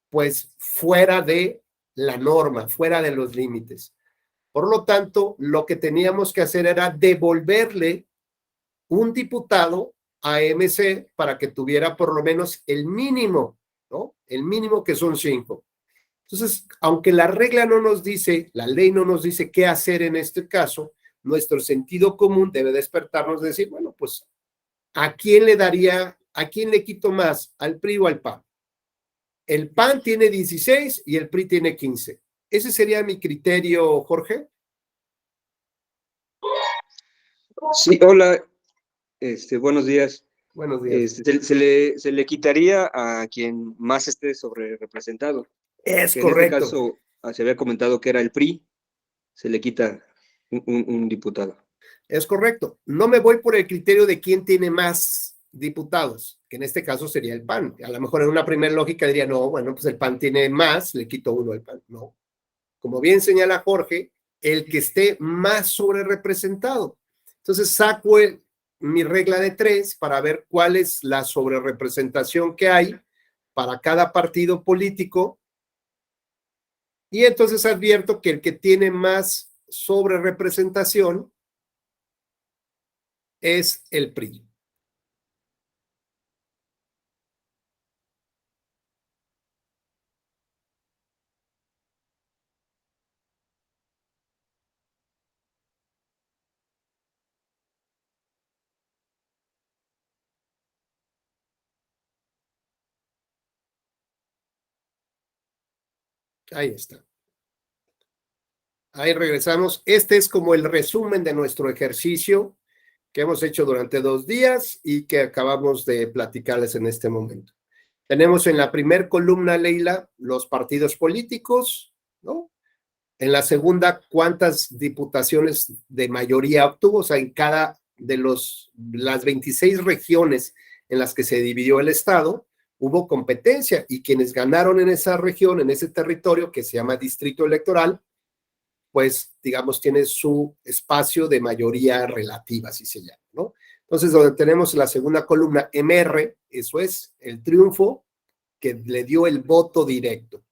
pues fuera de la norma, fuera de los límites. Por lo tanto, lo que teníamos que hacer era devolverle un diputado a MC para que tuviera por lo menos el mínimo, ¿no? El mínimo, que son 5. Entonces, aunque la regla no nos dice, la ley no nos dice qué hacer en este caso, nuestro sentido común debe despertarnos de decir, bueno, pues, ¿a quién le quito más? ¿Al PRI o al PAN? El PAN tiene 16 y el PRI tiene 15. Ese sería mi criterio, Jorge. Sí, hola, buenos días. Buenos días. Se le quitaría a quien más esté sobre representado. Es Que correcto. En este caso se había comentado que era el PRI, se le quita un diputado. Es correcto. No me voy por el criterio de quién tiene más diputados, que en este caso sería el PAN. A lo mejor en una primera lógica diría, no, bueno, pues el PAN tiene más, le quito 1 al PAN. No. Como bien señala Jorge, el que esté más sobre representado. Entonces saco mi regla de 3 para ver cuál es la sobrerepresentación que hay para cada partido político. Y entonces advierto que el que tiene más sobrerepresentación es el PRI. Ahí está. Ahí regresamos. Este es como el resumen de nuestro ejercicio que hemos hecho durante 2 días y que acabamos de platicarles en este momento. Tenemos en la primer columna, Leila, los partidos políticos, ¿no? En la segunda, cuántas diputaciones de mayoría obtuvo, o sea, en cada de las 26 regiones en las que se dividió el Estado, hubo competencia y quienes ganaron en esa región, en ese territorio que se llama distrito electoral, pues, digamos, tiene su espacio de mayoría relativa, así se llama, ¿no? Entonces, donde tenemos la segunda columna, MR, eso es el triunfo que le dio el voto directo.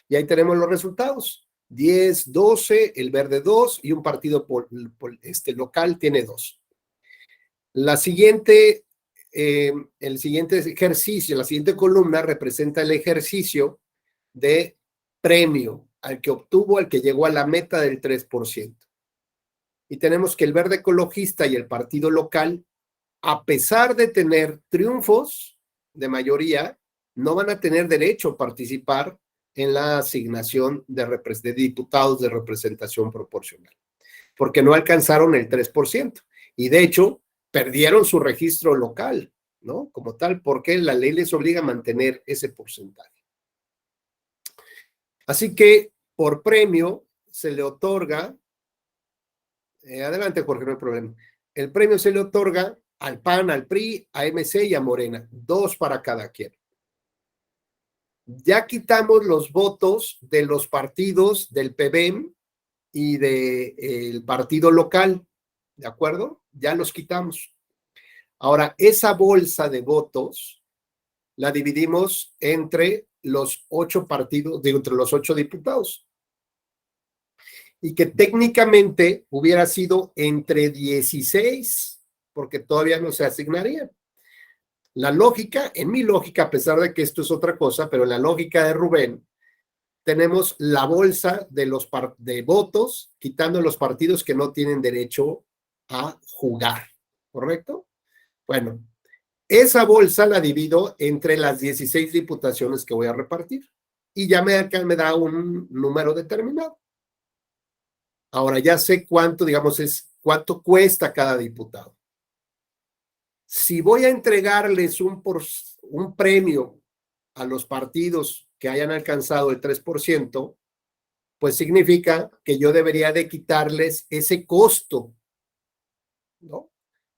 Y ahí tenemos los resultados. 10, 12, el verde 2 y un partido local tiene 2. El siguiente ejercicio, la siguiente columna representa el ejercicio de premio al que obtuvo, al que llegó a la meta del 3%. Y tenemos que el verde ecologista y el partido local, a pesar de tener triunfos de mayoría, no van a tener derecho a participar en la asignación de diputados de representación proporcional, porque no alcanzaron el 3%. Y de hecho, perdieron su registro local, ¿no? Como tal, porque la ley les obliga a mantener ese porcentaje. Así que, por premio, se le otorga, adelante, Jorge, no hay problema. El premio se le otorga al PAN, al PRI, a MC y a Morena, 2 para cada quien. Ya quitamos los votos de los partidos del PBM y del partido local, ¿de acuerdo? Ya los quitamos. Ahora, esa bolsa de votos la dividimos entre los 8 partidos, entre los 8 diputados. Y que técnicamente hubiera sido entre 16, porque todavía no se asignaría. La lógica, en mi lógica, a pesar de que esto es otra cosa, pero en la lógica de Rubén, tenemos la bolsa de votos, quitando los partidos que no tienen derecho a jugar, ¿correcto? Bueno, esa bolsa la divido entre las 16 diputaciones que voy a repartir y ya me da un número determinado. Ahora ya sé cuánto, digamos, cuánto cuesta cada diputado. Si voy a entregarles un premio a los partidos que hayan alcanzado el 3%, pues significa que yo debería de quitarles ese costo, ¿no?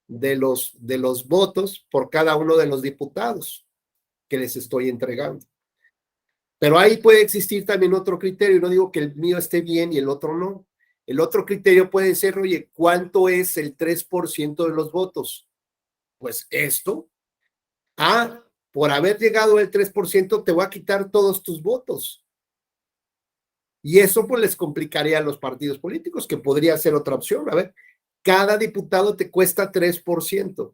De los votos por cada uno de los diputados. que les estoy entregando. Pero ahí puede existir también otro criterio, no digo que el mío esté bien y el otro no. El otro criterio puede ser, oye, ¿cuánto es el 3% de los votos? Pues esto, por haber llegado al 3%, te voy a quitar todos tus votos. Y eso pues les complicaría a los partidos políticos, que podría ser otra opción. A ver, cada diputado te cuesta 3%.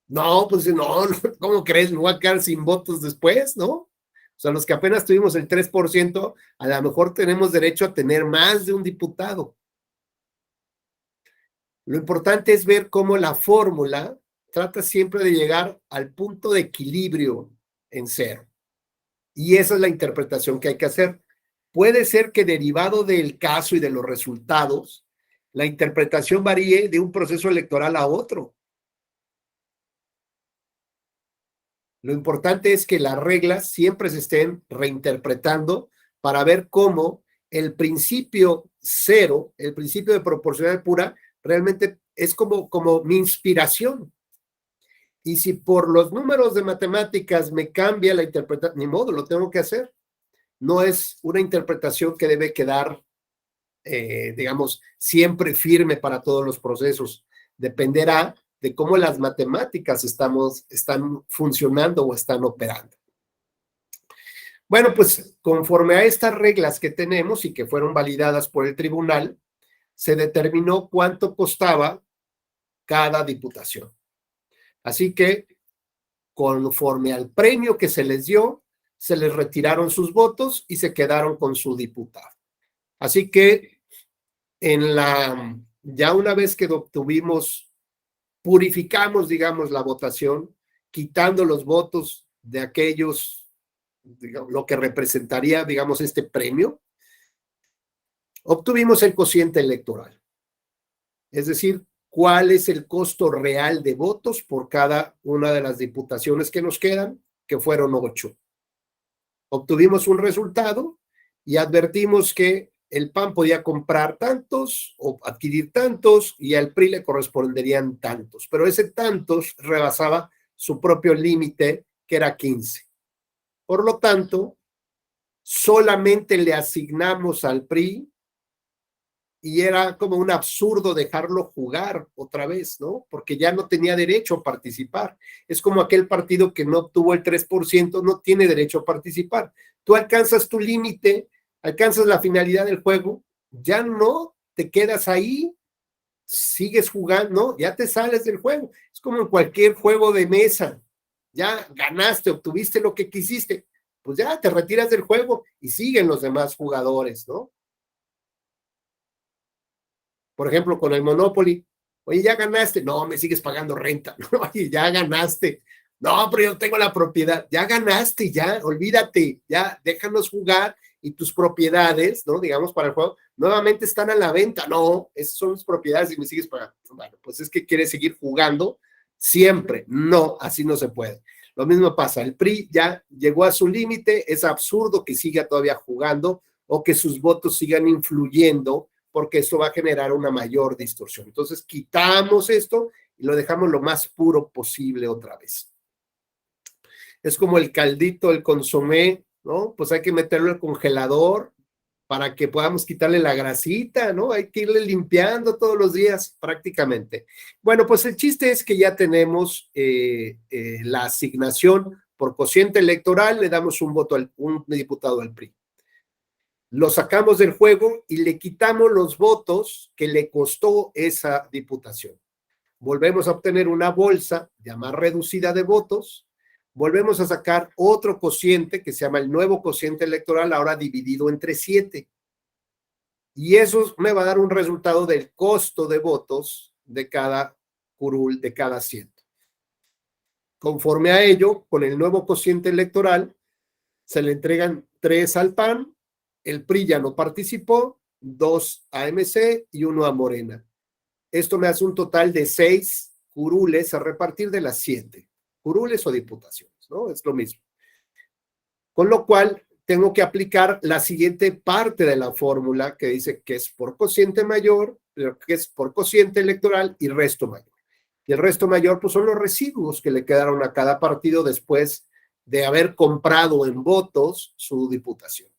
No, pues no, ¿cómo crees? Me voy a quedar sin votos después, ¿no? O sea, los que apenas tuvimos el 3%, a lo mejor tenemos derecho a tener más de un diputado. Lo importante es ver cómo la fórmula trata siempre de llegar al punto de equilibrio en cero. Y esa es la interpretación que hay que hacer. Puede ser que derivado del caso y de los resultados, la interpretación varíe de un proceso electoral a otro. Lo importante es que las reglas siempre se estén reinterpretando para ver cómo el principio cero, el principio de proporcionalidad pura, realmente es como mi inspiración. Y si por los números de matemáticas me cambia la interpretación, ni modo, lo tengo que hacer. No es una interpretación que debe quedar, digamos, siempre firme para todos los procesos. Dependerá de cómo las matemáticas están funcionando o están operando. Bueno, pues conforme a estas reglas que tenemos y que fueron validadas por el tribunal, se determinó cuánto costaba cada diputación. Así que, conforme al premio que se les dio, se les retiraron sus votos y se quedaron con su diputado. Así que, ya una vez que purificamos, digamos, la votación, quitando los votos de aquellos, digamos, lo que representaría, digamos, este premio, obtuvimos el cociente electoral. Es decir, cuál es el costo real de votos por cada una de las diputaciones que nos quedan, que fueron 8. Obtuvimos un resultado y advertimos que el PAN podía comprar tantos o adquirir tantos y al PRI le corresponderían tantos, pero ese tantos rebasaba su propio límite, que era 15. Por lo tanto, solamente le asignamos al PRI y era como un absurdo dejarlo jugar otra vez, ¿no? Porque ya no tenía derecho a participar. Es como aquel partido que no obtuvo el 3%, no tiene derecho a participar. Tú alcanzas tu límite, alcanzas la finalidad del juego, ya no te quedas ahí, sigues jugando, ¿no? Ya te sales del juego. Es como en cualquier juego de mesa. Ya ganaste, obtuviste lo que quisiste, pues ya te retiras del juego y siguen los demás jugadores, ¿no? Por ejemplo, con el Monopoly, oye, ya ganaste, no, me sigues pagando renta, no, oye, ya ganaste, no, pero yo tengo la propiedad, ya ganaste, ya, olvídate, ya, déjanos jugar y tus propiedades, ¿no? Digamos, para el juego, nuevamente están a la venta, no, esas son mis propiedades y me sigues pagando. Bueno, pues es que quieres seguir jugando siempre, no, así no se puede. Lo mismo pasa, el PRI ya llegó a su límite, es absurdo que siga todavía jugando o que sus votos sigan influyendo, porque esto va a generar una mayor distorsión. Entonces, quitamos esto y lo dejamos lo más puro posible otra vez. Es como el caldito, el consomé, ¿no? Pues hay que meterlo al congelador para que podamos quitarle la grasita, ¿no? Hay que irle limpiando todos los días prácticamente. Bueno, pues el chiste es que ya tenemos la asignación por cociente electoral, le damos un diputado al PRI. Lo sacamos del juego y le quitamos los votos que le costó esa diputación. Volvemos a obtener una bolsa ya más reducida de votos, volvemos a sacar otro cociente que se llama el nuevo cociente electoral, ahora dividido entre 7. Y eso me va a dar un resultado del costo de votos de cada curul, de cada asiento. Conforme a ello, con el nuevo cociente electoral, se le entregan 3 al PAN, el PRI ya no participó, 2 a MC y 1 a Morena. Esto me hace un total de 6 curules a repartir de las 7. Curules o diputaciones, ¿no? Es lo mismo. Con lo cual, tengo que aplicar la siguiente parte de la fórmula que dice que es por cociente mayor, que es por cociente electoral y resto mayor. Y el resto mayor, pues son los residuos que le quedaron a cada partido después de haber comprado en votos su diputación.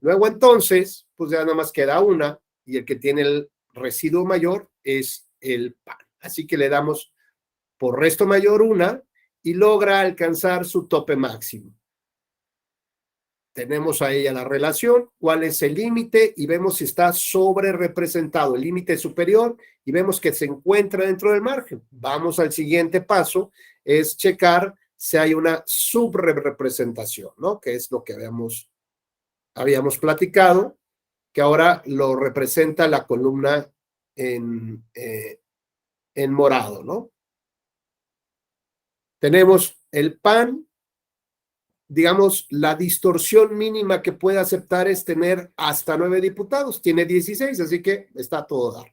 Luego entonces, pues ya nada más queda una, y el que tiene el residuo mayor es el PAN. Así que le damos por resto mayor una y logra alcanzar su tope máximo. Tenemos ahí la relación, cuál es el límite y vemos si está sobre representado, el límite superior, y vemos que se encuentra dentro del margen. Vamos al siguiente paso, es checar si hay una subrepresentación, ¿no? Que es lo que habíamos platicado, que ahora lo representa la columna en morado, ¿no? Tenemos el PAN, digamos, la distorsión mínima que puede aceptar es tener hasta 9 diputados, tiene 16, así que está a todo dar.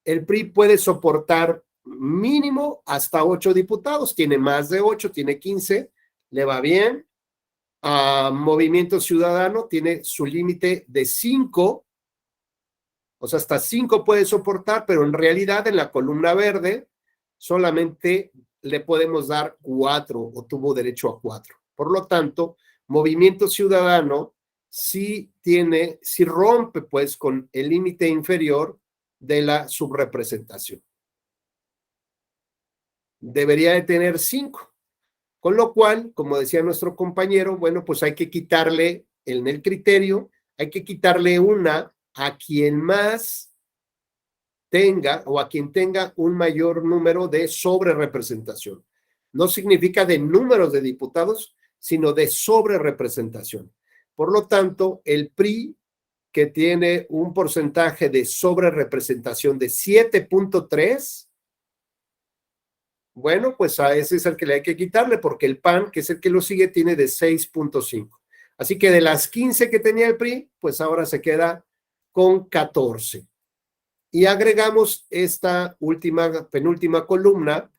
El PRI puede soportar mínimo hasta 8 diputados, tiene más de 8, tiene 15, le va bien. A Movimiento Ciudadano tiene su límite de 5, o sea, hasta 5 puede soportar, pero en realidad en la columna verde solamente le podemos dar 4 o tuvo derecho a 4. Por lo tanto, Movimiento Ciudadano sí rompe pues con el límite inferior de la subrepresentación. Debería de tener 5. Con lo cual, como decía nuestro compañero, bueno, pues hay que quitarle en el criterio, hay que quitarle una a quien más tenga o a quien tenga un mayor número de sobrerepresentación. No significa de números de diputados, sino de sobrerepresentación. Por lo tanto, el PRI, que tiene un porcentaje de sobrerepresentación de 7.3, bueno, pues a ese es el que le hay que quitarle, porque el PAN, que es el que lo sigue, tiene de 6.5. Así que de las 15 que tenía el PRI, pues ahora se queda con 14. Y agregamos esta penúltima columna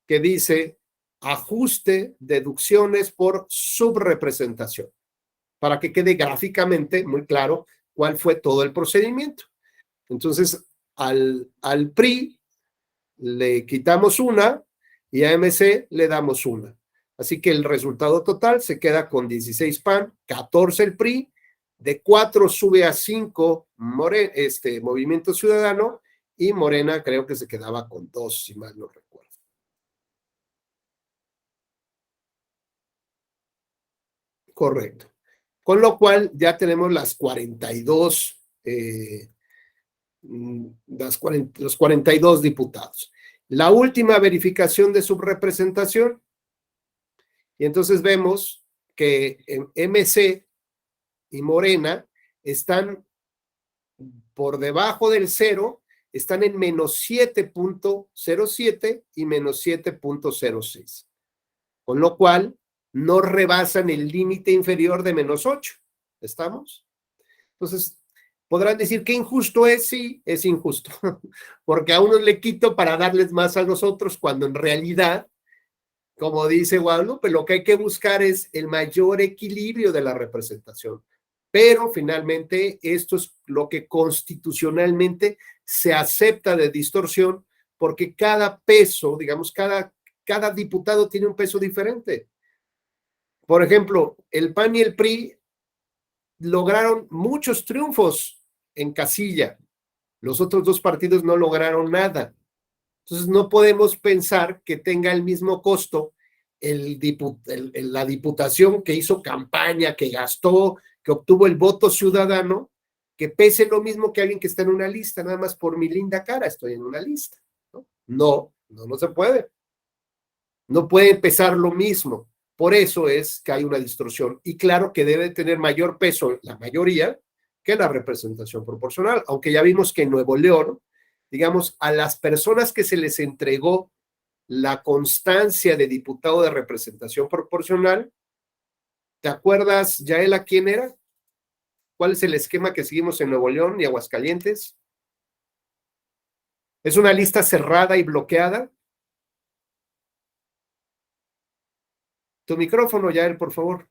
que dice ajuste, deducciones por subrepresentación, para que quede gráficamente muy claro cuál fue todo el procedimiento. Entonces, al PRI le quitamos una y a MC le damos una. Así que el resultado total se queda con 16 PAN, 14 el PRI, de 4 sube a 5 Movimiento Ciudadano, y Morena creo que se quedaba con 2, si mal no recuerdo. Correcto. Con lo cual ya tenemos las 42, los 42 diputados. La última verificación de subrepresentación, y entonces vemos que en MC y Morena están por debajo del 0, están en menos 7.07 y menos 7.06, con lo cual no rebasan el límite inferior de menos 8. ¿Estamos? Entonces, podrán decir que injusto es, sí, es injusto, porque a unos le quito para darles más a los otros, cuando en realidad, como dice Guadalupe, lo que hay que buscar es el mayor equilibrio de la representación. Pero finalmente esto es lo que constitucionalmente se acepta de distorsión, porque cada peso, digamos, cada diputado tiene un peso diferente. Por ejemplo, el PAN y el PRI lograron muchos triunfos en casilla. Los otros dos partidos no lograron nada. Entonces no podemos pensar que tenga el mismo costo la diputación que hizo campaña, que gastó, que obtuvo el voto ciudadano, que pese lo mismo que alguien que está en una lista, nada más por mi linda cara estoy en una lista. No se puede. No puede pesar lo mismo. Por eso es que hay una distorsión. Y claro que debe tener mayor peso la mayoría que la representación proporcional, aunque ya vimos que en Nuevo León, digamos, a las personas que se les entregó la constancia de diputado de representación proporcional, ¿te acuerdas, Yaela, quién era? ¿Cuál es el esquema que seguimos en Nuevo León y Aguascalientes? ¿Es una lista cerrada y bloqueada? Tu micrófono, Yael, por favor.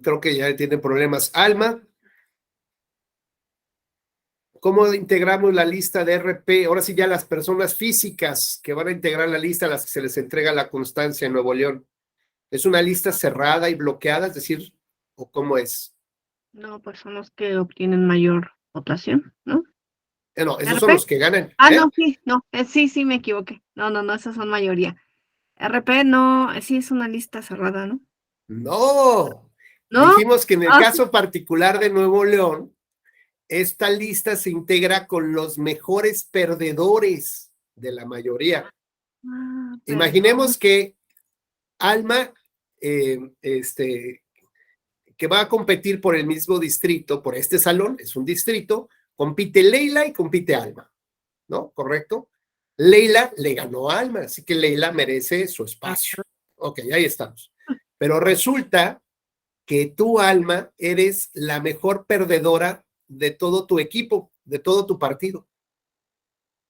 Creo que ya tienen problemas. Alma, ¿cómo integramos la lista de RP? Ahora sí, ya las personas físicas que van a integrar la lista a las que se les entrega la constancia en Nuevo León. ¿Es una lista cerrada y bloqueada? Es decir, ¿o cómo es? No, pues son los que obtienen mayor votación, ¿no? No, esos ¿RP? son los que ganan. Ah, no, sí, no, sí, me equivoqué. No, esas son mayoría. RP no, sí es una lista cerrada, ¿no? No, ¿No? dijimos que en el Ah, caso particular de Nuevo León, esta lista se integra con los mejores perdedores de la mayoría. Imaginemos que Alma, que va a competir por el mismo distrito, por este salón, es un distrito, compite Leila y compite Alma, ¿no? ¿Correcto? Leila le ganó a Alma, así que Leila merece su espacio. Ok, ahí estamos. Pero resulta que tú, Alma, eres la mejor perdedora de todo tu equipo, de todo tu partido.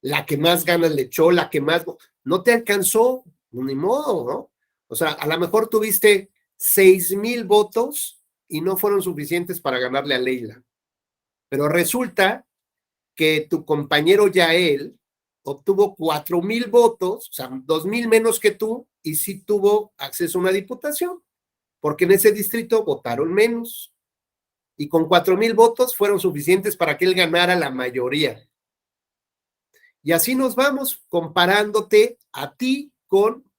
La que más ganas le echó, la que más... No te alcanzó, ni modo, ¿no? O sea, a lo mejor tuviste 6,000 votos y no fueron suficientes para ganarle a Leila. Pero resulta que tu compañero Yael obtuvo 4,000 votos, o sea, 2,000 menos que tú, y sí tuvo acceso a una diputación, porque en ese distrito votaron menos. Y con 4,000 votos fueron suficientes para que él ganara la mayoría. Y así nos vamos comparándote a ti con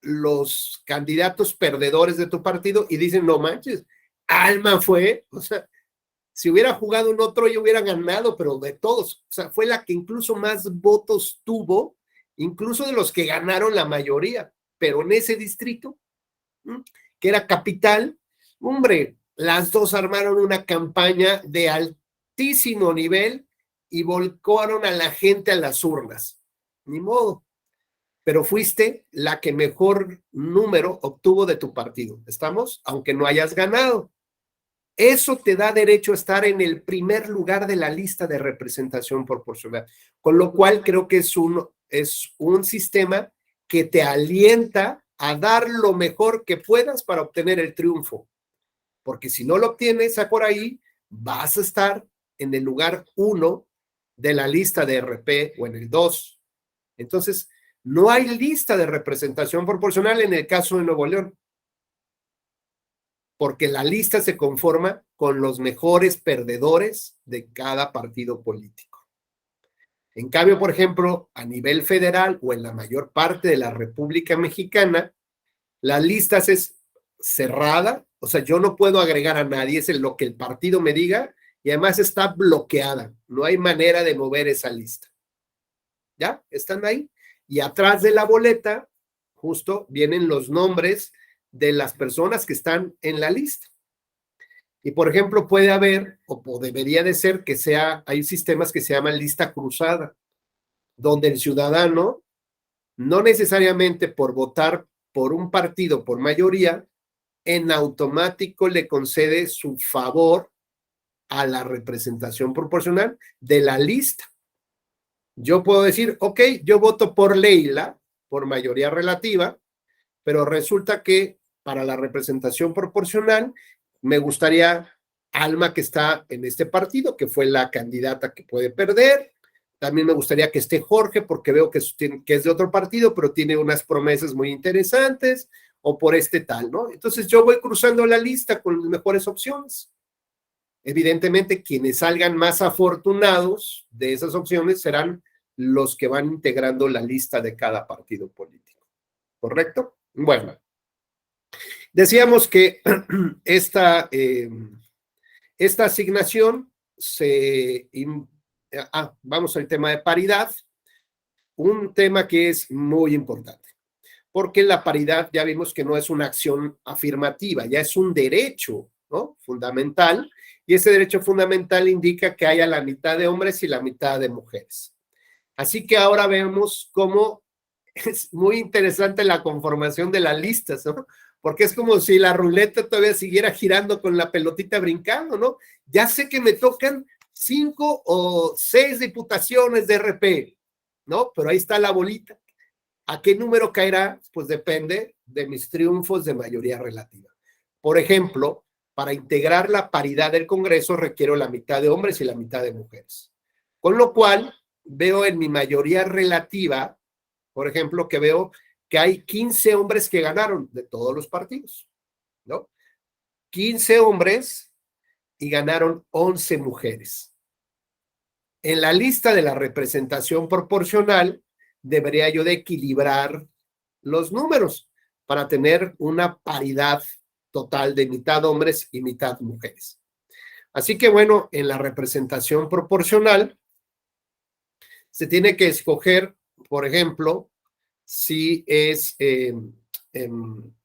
los candidatos perdedores de tu partido y dicen, no manches, Alma fue, o sea, si hubiera jugado en otro yo hubiera ganado, pero de todos, o sea, fue la que incluso más votos tuvo, incluso de los que ganaron la mayoría, pero en ese distrito, que era capital, hombre, las dos armaron una campaña de altísimo nivel y volcaron a la gente a las urnas. Ni modo. Pero fuiste la que mejor número obtuvo de tu partido. ¿Estamos? Aunque no hayas ganado. Eso te da derecho a estar en el primer lugar de la lista de representación proporcional. Con lo cual creo que es un sistema que te alienta a dar lo mejor que puedas para obtener el triunfo. Porque si no lo obtienes por ahí, vas a estar en el lugar 1 de la lista de RP o en el 2. Entonces, no hay lista de representación proporcional en el caso de Nuevo León, porque la lista se conforma con los mejores perdedores de cada partido político. En cambio, por ejemplo, a nivel federal o en la mayor parte de la República Mexicana, la lista es cerrada, o sea, yo no puedo agregar a nadie, es lo que el partido me diga, y además está bloqueada, no hay manera de mover esa lista. ¿Ya? ¿Están ahí? Y atrás de la boleta, justo, vienen los nombres de las personas que están en la lista. Y, por ejemplo, puede haber, o debería de ser, hay sistemas que se llaman lista cruzada, donde el ciudadano, no necesariamente por votar por un partido por mayoría, en automático le concede su favor a la representación proporcional de la lista. Yo puedo decir, ok, yo voto por Leila, por mayoría relativa, pero resulta que para la representación proporcional me gustaría Alma, que está en este partido, que fue la candidata que puede perder. También me gustaría que esté Jorge, porque veo que es de otro partido, pero tiene unas promesas muy interesantes, o por este tal, ¿no? Entonces yo voy cruzando la lista con las mejores opciones. Evidentemente, quienes salgan más afortunados de esas opciones serán los que van integrando la lista de cada partido político. ¿Correcto? Bueno, decíamos que esta asignación vamos al tema de paridad, un tema que es muy importante, porque la paridad ya vimos que no es una acción afirmativa, ya es un derecho, ¿no? Fundamental, y ese derecho fundamental indica que haya la mitad de hombres y la mitad de mujeres. Así que ahora vemos cómo es muy interesante la conformación de las listas, ¿no? Porque es como si la ruleta todavía siguiera girando con la pelotita brincando, ¿no? Ya sé que me tocan 5 o 6 diputaciones de RP, ¿no? Pero ahí está la bolita. ¿A qué número caerá? Pues depende de mis triunfos de mayoría relativa. Por ejemplo, para integrar la paridad del Congreso requiero la mitad de hombres y la mitad de mujeres. Con lo cual, veo en mi mayoría relativa, por ejemplo, que veo que hay 15 hombres que ganaron de todos los partidos, ¿no? 15 hombres y ganaron 11 mujeres. En la lista de la representación proporcional, debería yo de equilibrar los números para tener una paridad total de mitad hombres y mitad mujeres. Así que bueno, en la representación proporcional se tiene que escoger, por ejemplo, si es en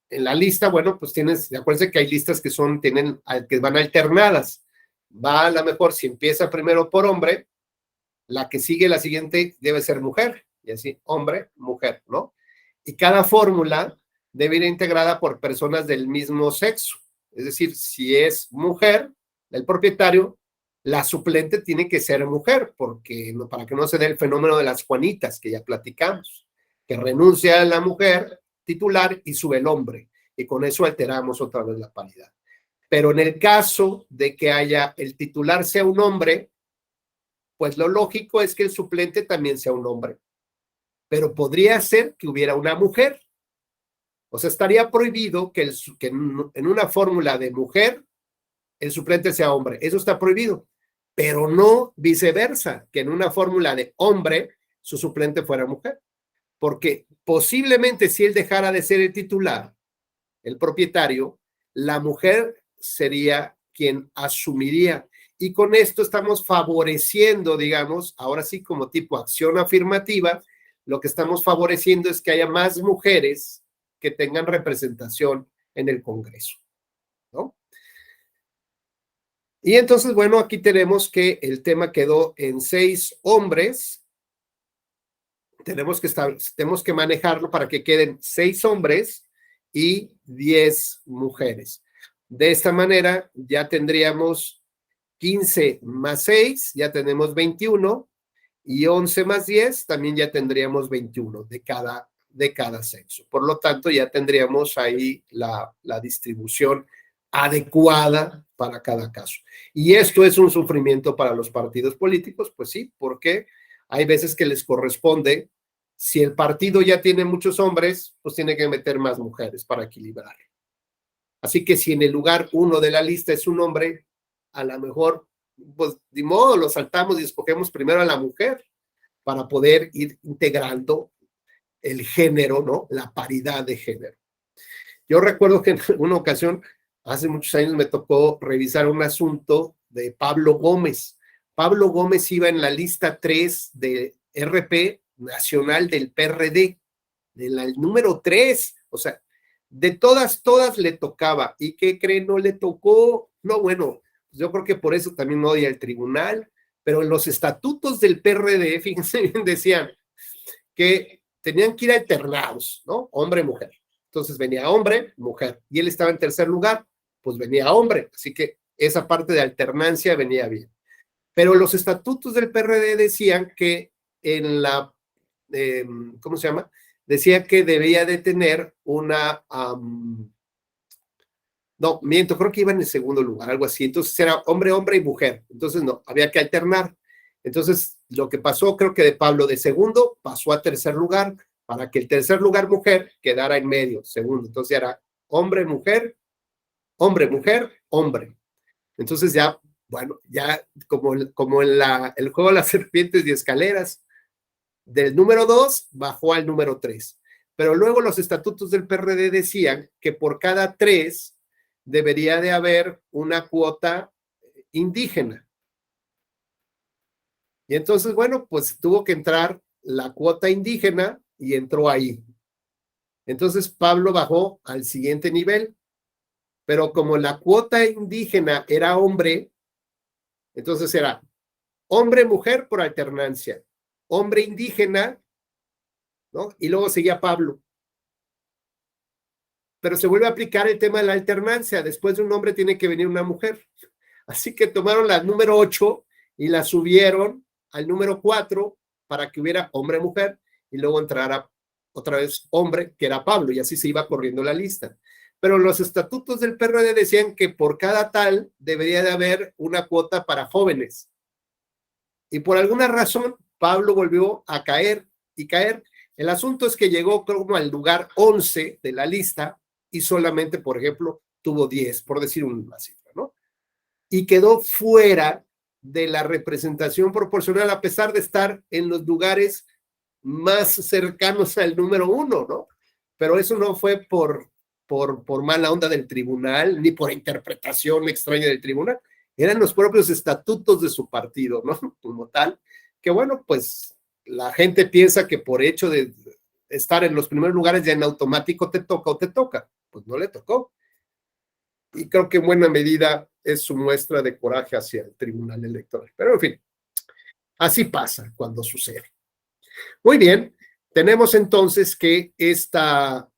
la lista, bueno, pues acuérdense que hay listas que que van alternadas. Va a lo mejor, si empieza primero por hombre, la que sigue la siguiente debe ser mujer, y así, hombre, mujer, ¿no? Y cada fórmula debe ir integrada por personas del mismo sexo. Es decir, si es mujer, el propietario, la suplente tiene que ser mujer, para que no se dé el fenómeno de las Juanitas que ya platicamos, que renuncia a la mujer titular y sube el hombre, y con eso alteramos otra vez la paridad. Pero en el caso de que el titular sea un hombre, pues lo lógico es que el suplente también sea un hombre, pero podría ser que hubiera una mujer. O sea, estaría prohibido que en una fórmula de mujer el suplente sea hombre. Eso está prohibido, pero no viceversa, que en una fórmula de hombre su suplente fuera mujer. Porque posiblemente si él dejara de ser el titular, el propietario, la mujer sería quien asumiría. Y con esto estamos favoreciendo, digamos, ahora sí como tipo acción afirmativa, lo que estamos favoreciendo es que haya más mujeres que tengan representación en el Congreso, ¿no? Y entonces, bueno, aquí tenemos que el tema quedó en 6 hombres. Tenemos que manejarlo para que queden 6 hombres y 10 mujeres. De esta manera ya tendríamos 15 más 6, ya tenemos 21, y 11 más 10, también ya tendríamos 21 de cada sexo. Por lo tanto, ya tendríamos ahí la distribución adecuada para cada caso. Y esto es un sufrimiento para los partidos políticos, pues sí, porque hay veces que les corresponde, si el partido ya tiene muchos hombres, pues tiene que meter más mujeres para equilibrar. Así que si en el lugar 1 de la lista es un hombre, a lo mejor, pues de modo, lo saltamos y escogemos primero a la mujer para poder ir integrando el género, ¿no? La paridad de género. Yo recuerdo que en una ocasión, hace muchos años, me tocó revisar un asunto de Pablo Gómez. Pablo Gómez iba en la lista 3 de RP nacional del PRD, del número 3, o sea, de todas le tocaba. ¿Y qué creen? No le tocó. No, bueno, yo creo que por eso también no odia el tribunal, pero en los estatutos del PRD, fíjense bien, decían que tenían que ir alternados, ¿no? Hombre, mujer. Entonces venía hombre, mujer, y él estaba en tercer lugar, pues venía hombre, así que esa parte de alternancia venía bien. Pero los estatutos del PRD decían que en la, ¿cómo se llama? Decía que debía de tener una, no, miento, creo que iba en el segundo lugar, algo así. Entonces era hombre, hombre y mujer. Entonces no, había que alternar. Entonces lo que pasó, creo que de Pablo de segundo pasó a tercer lugar, para que el tercer lugar mujer quedara en medio, segundo. Entonces era hombre, mujer, hombre, mujer, hombre. Entonces ya, bueno, ya como en el juego de las serpientes y escaleras, del número 2 bajó al número 3. Pero luego los estatutos del PRD decían que por cada 3 debería de haber una cuota indígena. Y entonces, bueno, pues tuvo que entrar la cuota indígena y entró ahí. Entonces Pablo bajó al siguiente nivel, pero como la cuota indígena era hombre, entonces era hombre-mujer por alternancia, hombre indígena, ¿no? Y luego seguía Pablo. Pero se vuelve a aplicar el tema de la alternancia. Después de un hombre tiene que venir una mujer. Así que tomaron la número 8 y la subieron al número 4 para que hubiera hombre-mujer y luego entrara otra vez hombre, que era Pablo, y así se iba corriendo la lista. pero los estatutos del PRD decían que por cada tal debería de haber una cuota para jóvenes. Y por alguna razón, Pablo volvió a caer y caer. El asunto es que llegó como al lugar 11 de la lista y solamente, por ejemplo, tuvo 10, por decir una cifra, ¿no? Y quedó fuera de la representación proporcional a pesar de estar en los lugares más cercanos al número 1, ¿no? Pero eso no fue por mala onda del tribunal, ni por interpretación extraña del tribunal, eran los propios estatutos de su partido, ¿no? Como tal, que bueno, pues la gente piensa que por hecho de estar en los primeros lugares ya en automático te toca o te toca, pues no le tocó. Y creo que en buena medida es su muestra de coraje hacia el tribunal electoral. Pero en fin, así pasa cuando sucede. Muy bien, tenemos entonces que esta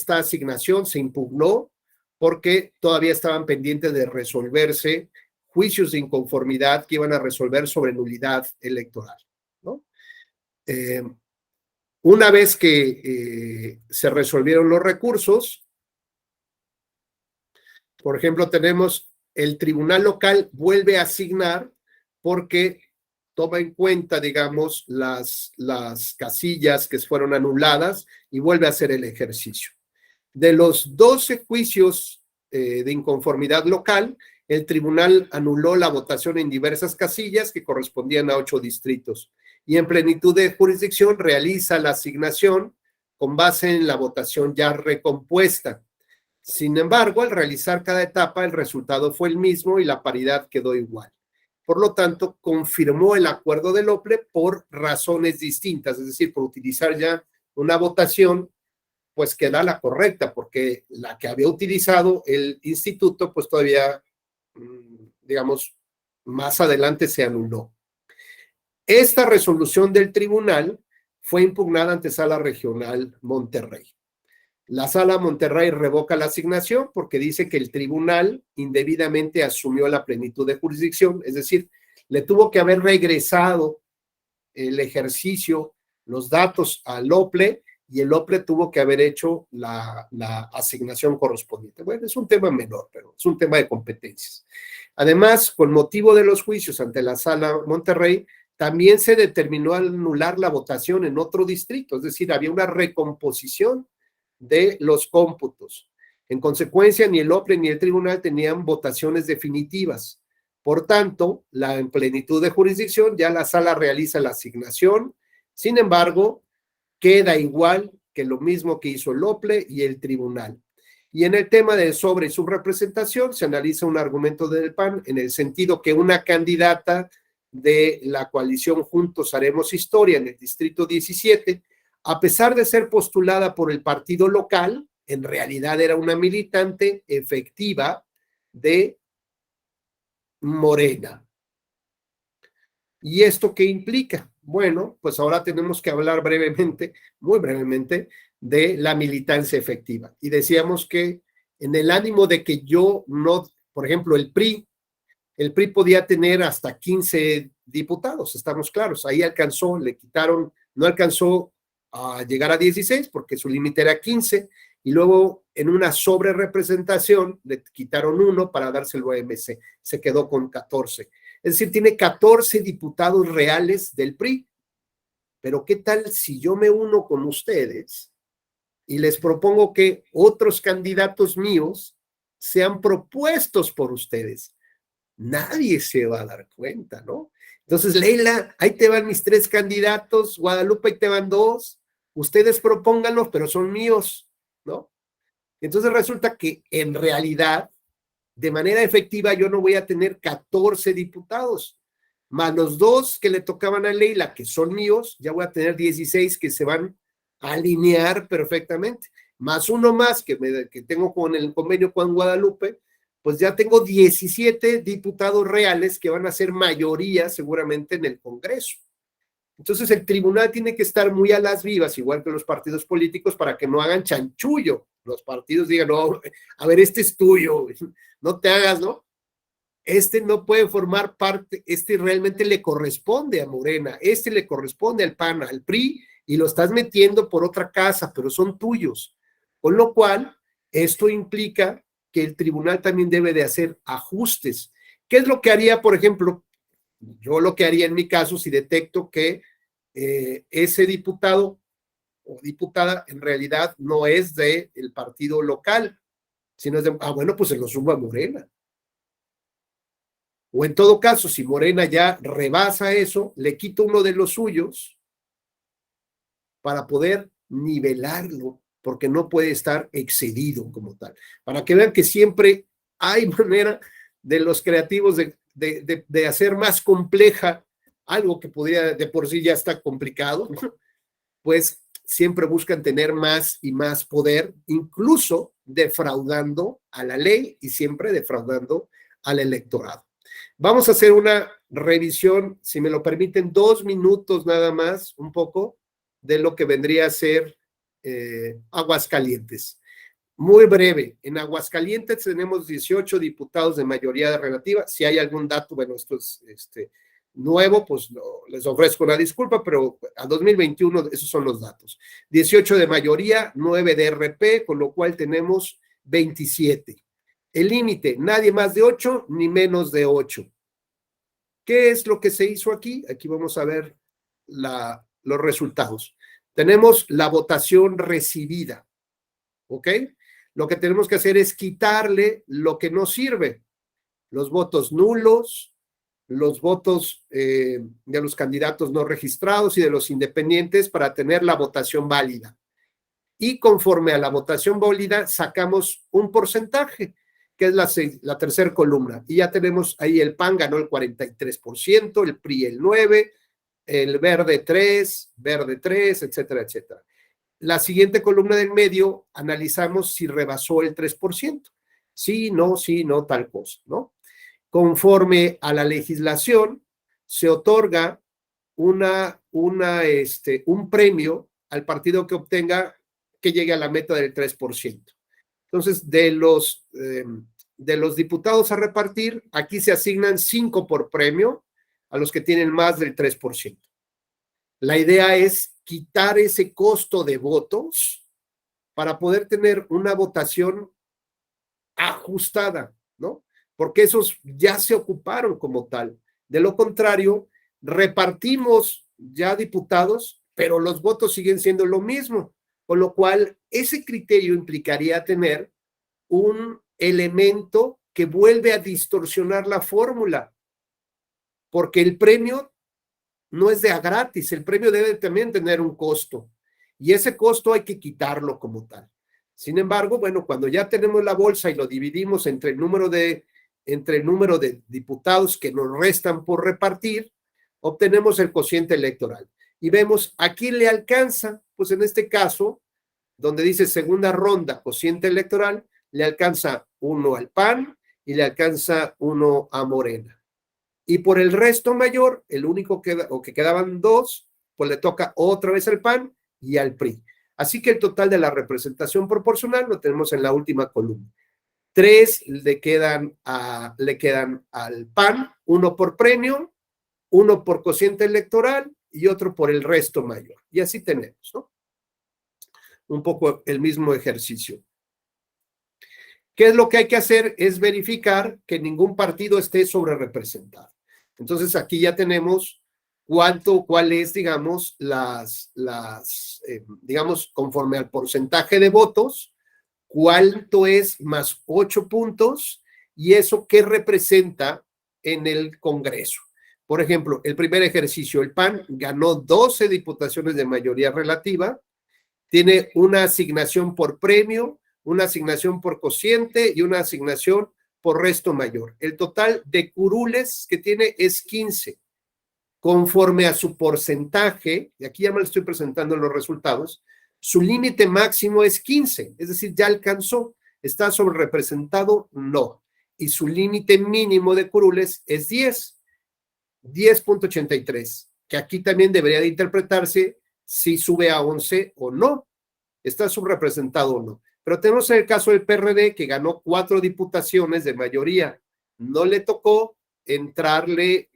asignación se impugnó porque todavía estaban pendientes de resolverse juicios de inconformidad que iban a resolver sobre nulidad electoral, ¿no? Una vez que se resolvieron los recursos, por ejemplo, tenemos el tribunal local vuelve a asignar porque toma en cuenta, digamos, las casillas que fueron anuladas y vuelve a hacer el ejercicio. De los 12 juicios de inconformidad local, el tribunal anuló la votación en diversas casillas que correspondían a 8 distritos y en plenitud de jurisdicción realiza la asignación con base en la votación ya recompuesta. Sin embargo, al realizar cada etapa, el resultado fue el mismo y la paridad quedó igual. Por lo tanto, confirmó el acuerdo del OPLE por razones distintas, es decir, por utilizar ya una votación, pues que era la correcta, porque la que había utilizado el instituto, pues todavía, digamos, más adelante se anuló. Esta resolución del tribunal fue impugnada ante Sala Regional Monterrey. La Sala Monterrey revoca la asignación porque dice que el tribunal indebidamente asumió la plenitud de jurisdicción, es decir, le tuvo que haber regresado el ejercicio, los datos al OPLE y el OPLE tuvo que haber hecho la asignación correspondiente. Bueno, es un tema menor, pero es un tema de competencias. Además, con motivo de los juicios ante la Sala Monterrey, también se determinó anular la votación en otro distrito, es decir, había una recomposición de los cómputos. En consecuencia, ni el OPLE ni el tribunal tenían votaciones definitivas. Por tanto, en plenitud de jurisdicción, ya la sala realiza la asignación. Sin embargo, queda igual que lo mismo que hizo el OPLE y el tribunal. Y en el tema de sobre y subrepresentación, se analiza un argumento del PAN en el sentido que una candidata de la coalición Juntos Haremos Historia en el distrito 17, a pesar de ser postulada por el partido local, en realidad era una militante efectiva de Morena. ¿Y esto qué implica? Bueno, pues ahora tenemos que hablar brevemente, muy brevemente, de la militancia efectiva. Y decíamos que en el ánimo de que yo no, por ejemplo, el PRI podía tener hasta 15 diputados, estamos claros, ahí alcanzó, le quitaron, no alcanzó a llegar a 16 porque su límite era 15 y luego en una sobrerepresentación le quitaron 1 para dárselo a MC, se quedó con 14. Es decir, tiene 14 diputados reales del PRI. Pero ¿qué tal si yo me uno con ustedes y les propongo que otros candidatos míos sean propuestos por ustedes? Nadie se va a dar cuenta, ¿no? Entonces, Leila, ahí te van mis 3 candidatos, Guadalupe, ahí te van 2, ustedes propónganlos, pero son míos, ¿no? Entonces resulta que en realidad, de manera efectiva, yo no voy a tener 14 diputados, más los 2 que le tocaban a Leila, que son míos, ya voy a tener 16 que se van a alinear perfectamente, más uno más que tengo con el convenio con Guadalupe, pues ya tengo 17 diputados reales que van a ser mayoría seguramente en el Congreso. Entonces el tribunal tiene que estar muy a las vivas, igual que los partidos políticos, para que no hagan chanchullo. Los partidos digan, no, a ver, este es tuyo, no te hagas, ¿no? Este no puede formar parte, este realmente le corresponde a Morena, este le corresponde al PAN, al PRI, y lo estás metiendo por otra casa, pero son tuyos. Con lo cual, Esto implica que el tribunal también debe de hacer ajustes. ¿Qué es lo que haría, por ejemplo? Yo lo que haría en mi caso si detecto que ese diputado o diputada en realidad no es del partido local, sino es de, bueno, pues se lo subo a Morena. O en todo caso, si Morena ya rebasa eso, le quito uno de los suyos para poder nivelarlo, porque no puede estar excedido como tal. Para que vean que siempre hay manera de los creativos de hacer más compleja algo que podría de por sí ya está complicado, pues siempre buscan tener más y más poder, incluso defraudando a la ley y siempre defraudando al electorado. Vamos a hacer una revisión, si me lo permiten, 2 minutos nada más, un poco, de lo que vendría a ser Aguascalientes. Muy breve, en Aguascalientes tenemos 18 diputados de mayoría relativa. Si hay algún dato, bueno, esto es nuevo, pues les ofrezco una disculpa, pero a 2021 esos son los datos. 18 de mayoría, 9 de RP, con lo cual tenemos 27. El límite, nadie más de 8 ni menos de 8. ¿Qué es lo que se hizo aquí? Aquí vamos a ver los resultados. Tenemos la votación recibida, ¿ok? Lo que tenemos que hacer es quitarle lo que no sirve, los votos nulos, los votos de los candidatos no registrados y de los independientes para tener la votación válida. Y conforme a la votación válida, sacamos un porcentaje, que es la tercera columna. Y ya tenemos ahí el PAN ganó el 43%, el PRI el 9%, el verde 3%, etcétera, etcétera. La siguiente columna del medio, analizamos si rebasó el 3%. Sí, no, tal cosa, ¿no? Conforme a la legislación, se otorga un premio al partido que obtenga que llegue a la meta del 3%. Entonces, de los diputados a repartir, aquí se asignan 5 por premio a los que tienen más del 3%. La idea es quitar ese costo de votos para poder tener una votación ajustada, ¿no? Porque esos ya se ocuparon como tal. De lo contrario, repartimos ya diputados, pero los votos siguen siendo lo mismo, con lo cual ese criterio implicaría tener un elemento que vuelve a distorsionar la fórmula, porque el premio no es de a gratis, el premio debe también tener un costo, y ese costo hay que quitarlo como tal. Sin embargo, bueno, cuando ya tenemos la bolsa y lo dividimos entre el número de diputados que nos restan por repartir, obtenemos el cociente electoral. Y vemos a quién le alcanza, pues en este caso, donde dice segunda ronda, cociente electoral, le alcanza 1 al PAN y le alcanza 1 a Morena. Y por el resto mayor, el único que quedaban 2, pues le toca otra vez al PAN y al PRI. Así que el total de la representación proporcional lo tenemos en la última columna. 3 le quedan al PAN, 1 por premio, 1 por cociente electoral y otro por el resto mayor. Y así tenemos, ¿no? Un poco el mismo ejercicio. ¿Qué es lo que hay que hacer? Es verificar que ningún partido esté sobre representado. Entonces aquí ya tenemos cuál es, digamos, digamos, conforme al porcentaje de votos, cuánto es más 8 puntos y eso qué representa en el Congreso. Por ejemplo, el primer ejercicio, el PAN ganó 12 diputaciones de mayoría relativa, tiene una asignación por premio, una asignación por cociente y una asignación por resto mayor. El total de curules que tiene es 15. Conforme a su porcentaje, y aquí ya me le estoy presentando los resultados, su límite máximo es 15, es decir, ya alcanzó. ¿Está sobre representado? No. Y su límite mínimo de curules es 10, 10.83, que aquí también debería de interpretarse si sube a 11 o no, está subrepresentado o no. Pero tenemos el caso del PRD que ganó 4 diputaciones de mayoría, no le tocó entrarle,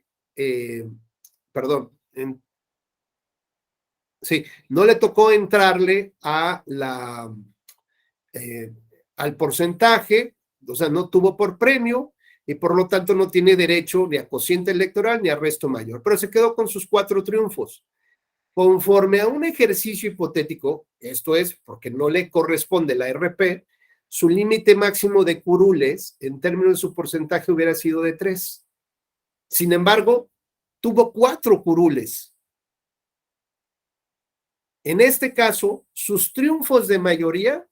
no le tocó entrarle a al porcentaje, o sea, no tuvo por premio y por lo tanto no tiene derecho ni a cociente electoral ni a resto mayor, pero se quedó con sus 4 triunfos. Conforme a un ejercicio hipotético, esto es porque no le corresponde la RP, su límite máximo de curules en términos de su porcentaje hubiera sido de 3. Sin embargo, tuvo 4 curules. En este caso, sus triunfos de mayoría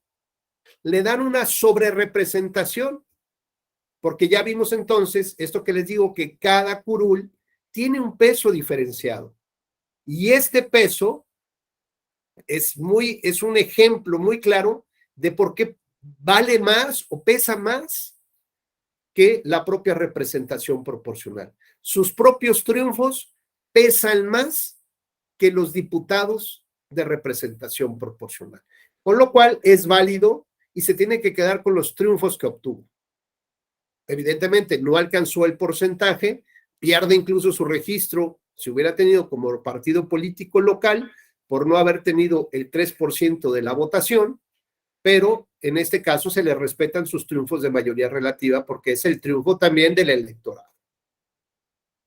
le dan una sobrerepresentación, porque ya vimos entonces esto que les digo, que cada curul tiene un peso diferenciado. Y este peso es un ejemplo muy claro de por qué vale más o pesa más que la propia representación proporcional. Sus propios triunfos pesan más que los diputados de representación proporcional. Con lo cual es válido y se tiene que quedar con los triunfos que obtuvo. Evidentemente no alcanzó el porcentaje, pierde incluso su registro, si hubiera tenido como partido político local, por no haber tenido el 3% de la votación, pero en este caso se le respetan sus triunfos de mayoría relativa porque es el triunfo también del electorado.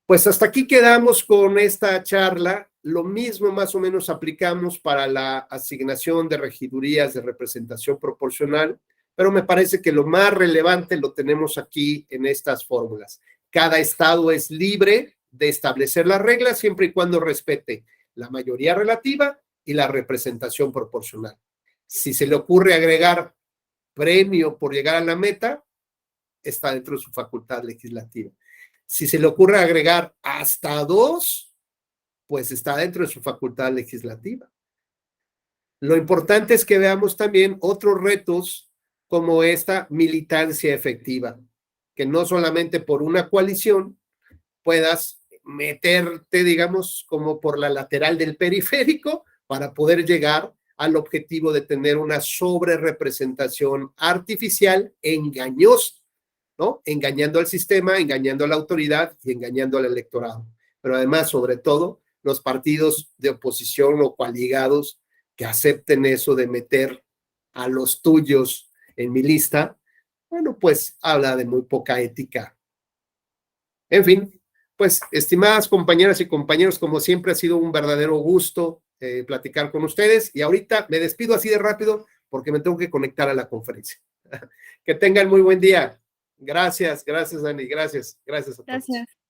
Pues hasta aquí quedamos con esta charla. Lo mismo más o menos aplicamos para la asignación de regidurías de representación proporcional, pero me parece que lo más relevante lo tenemos aquí en estas fórmulas. Cada estado es libre de establecer las reglas siempre y cuando respete la mayoría relativa y la representación proporcional. Si se le ocurre agregar premio por llegar a la meta, está dentro de su facultad legislativa. Si se le ocurre agregar hasta 2, pues está dentro de su facultad legislativa. Lo importante es que veamos también otros retos como esta militancia efectiva, que no solamente por una coalición puedas meterte, digamos, como por la lateral del periférico para poder llegar al objetivo de tener una sobrerepresentación artificial engañosa, ¿no? Engañando al sistema, engañando a la autoridad y engañando al electorado. Pero además, sobre todo, los partidos de oposición o coaligados que acepten eso de meter a los tuyos en mi lista, bueno, pues habla de muy poca ética. En fin, pues, estimadas compañeras y compañeros, como siempre ha sido un verdadero gusto platicar con ustedes y ahorita me despido así de rápido porque me tengo que conectar a la conferencia. Que tengan muy buen día. Gracias, Dani, gracias a todos. Gracias.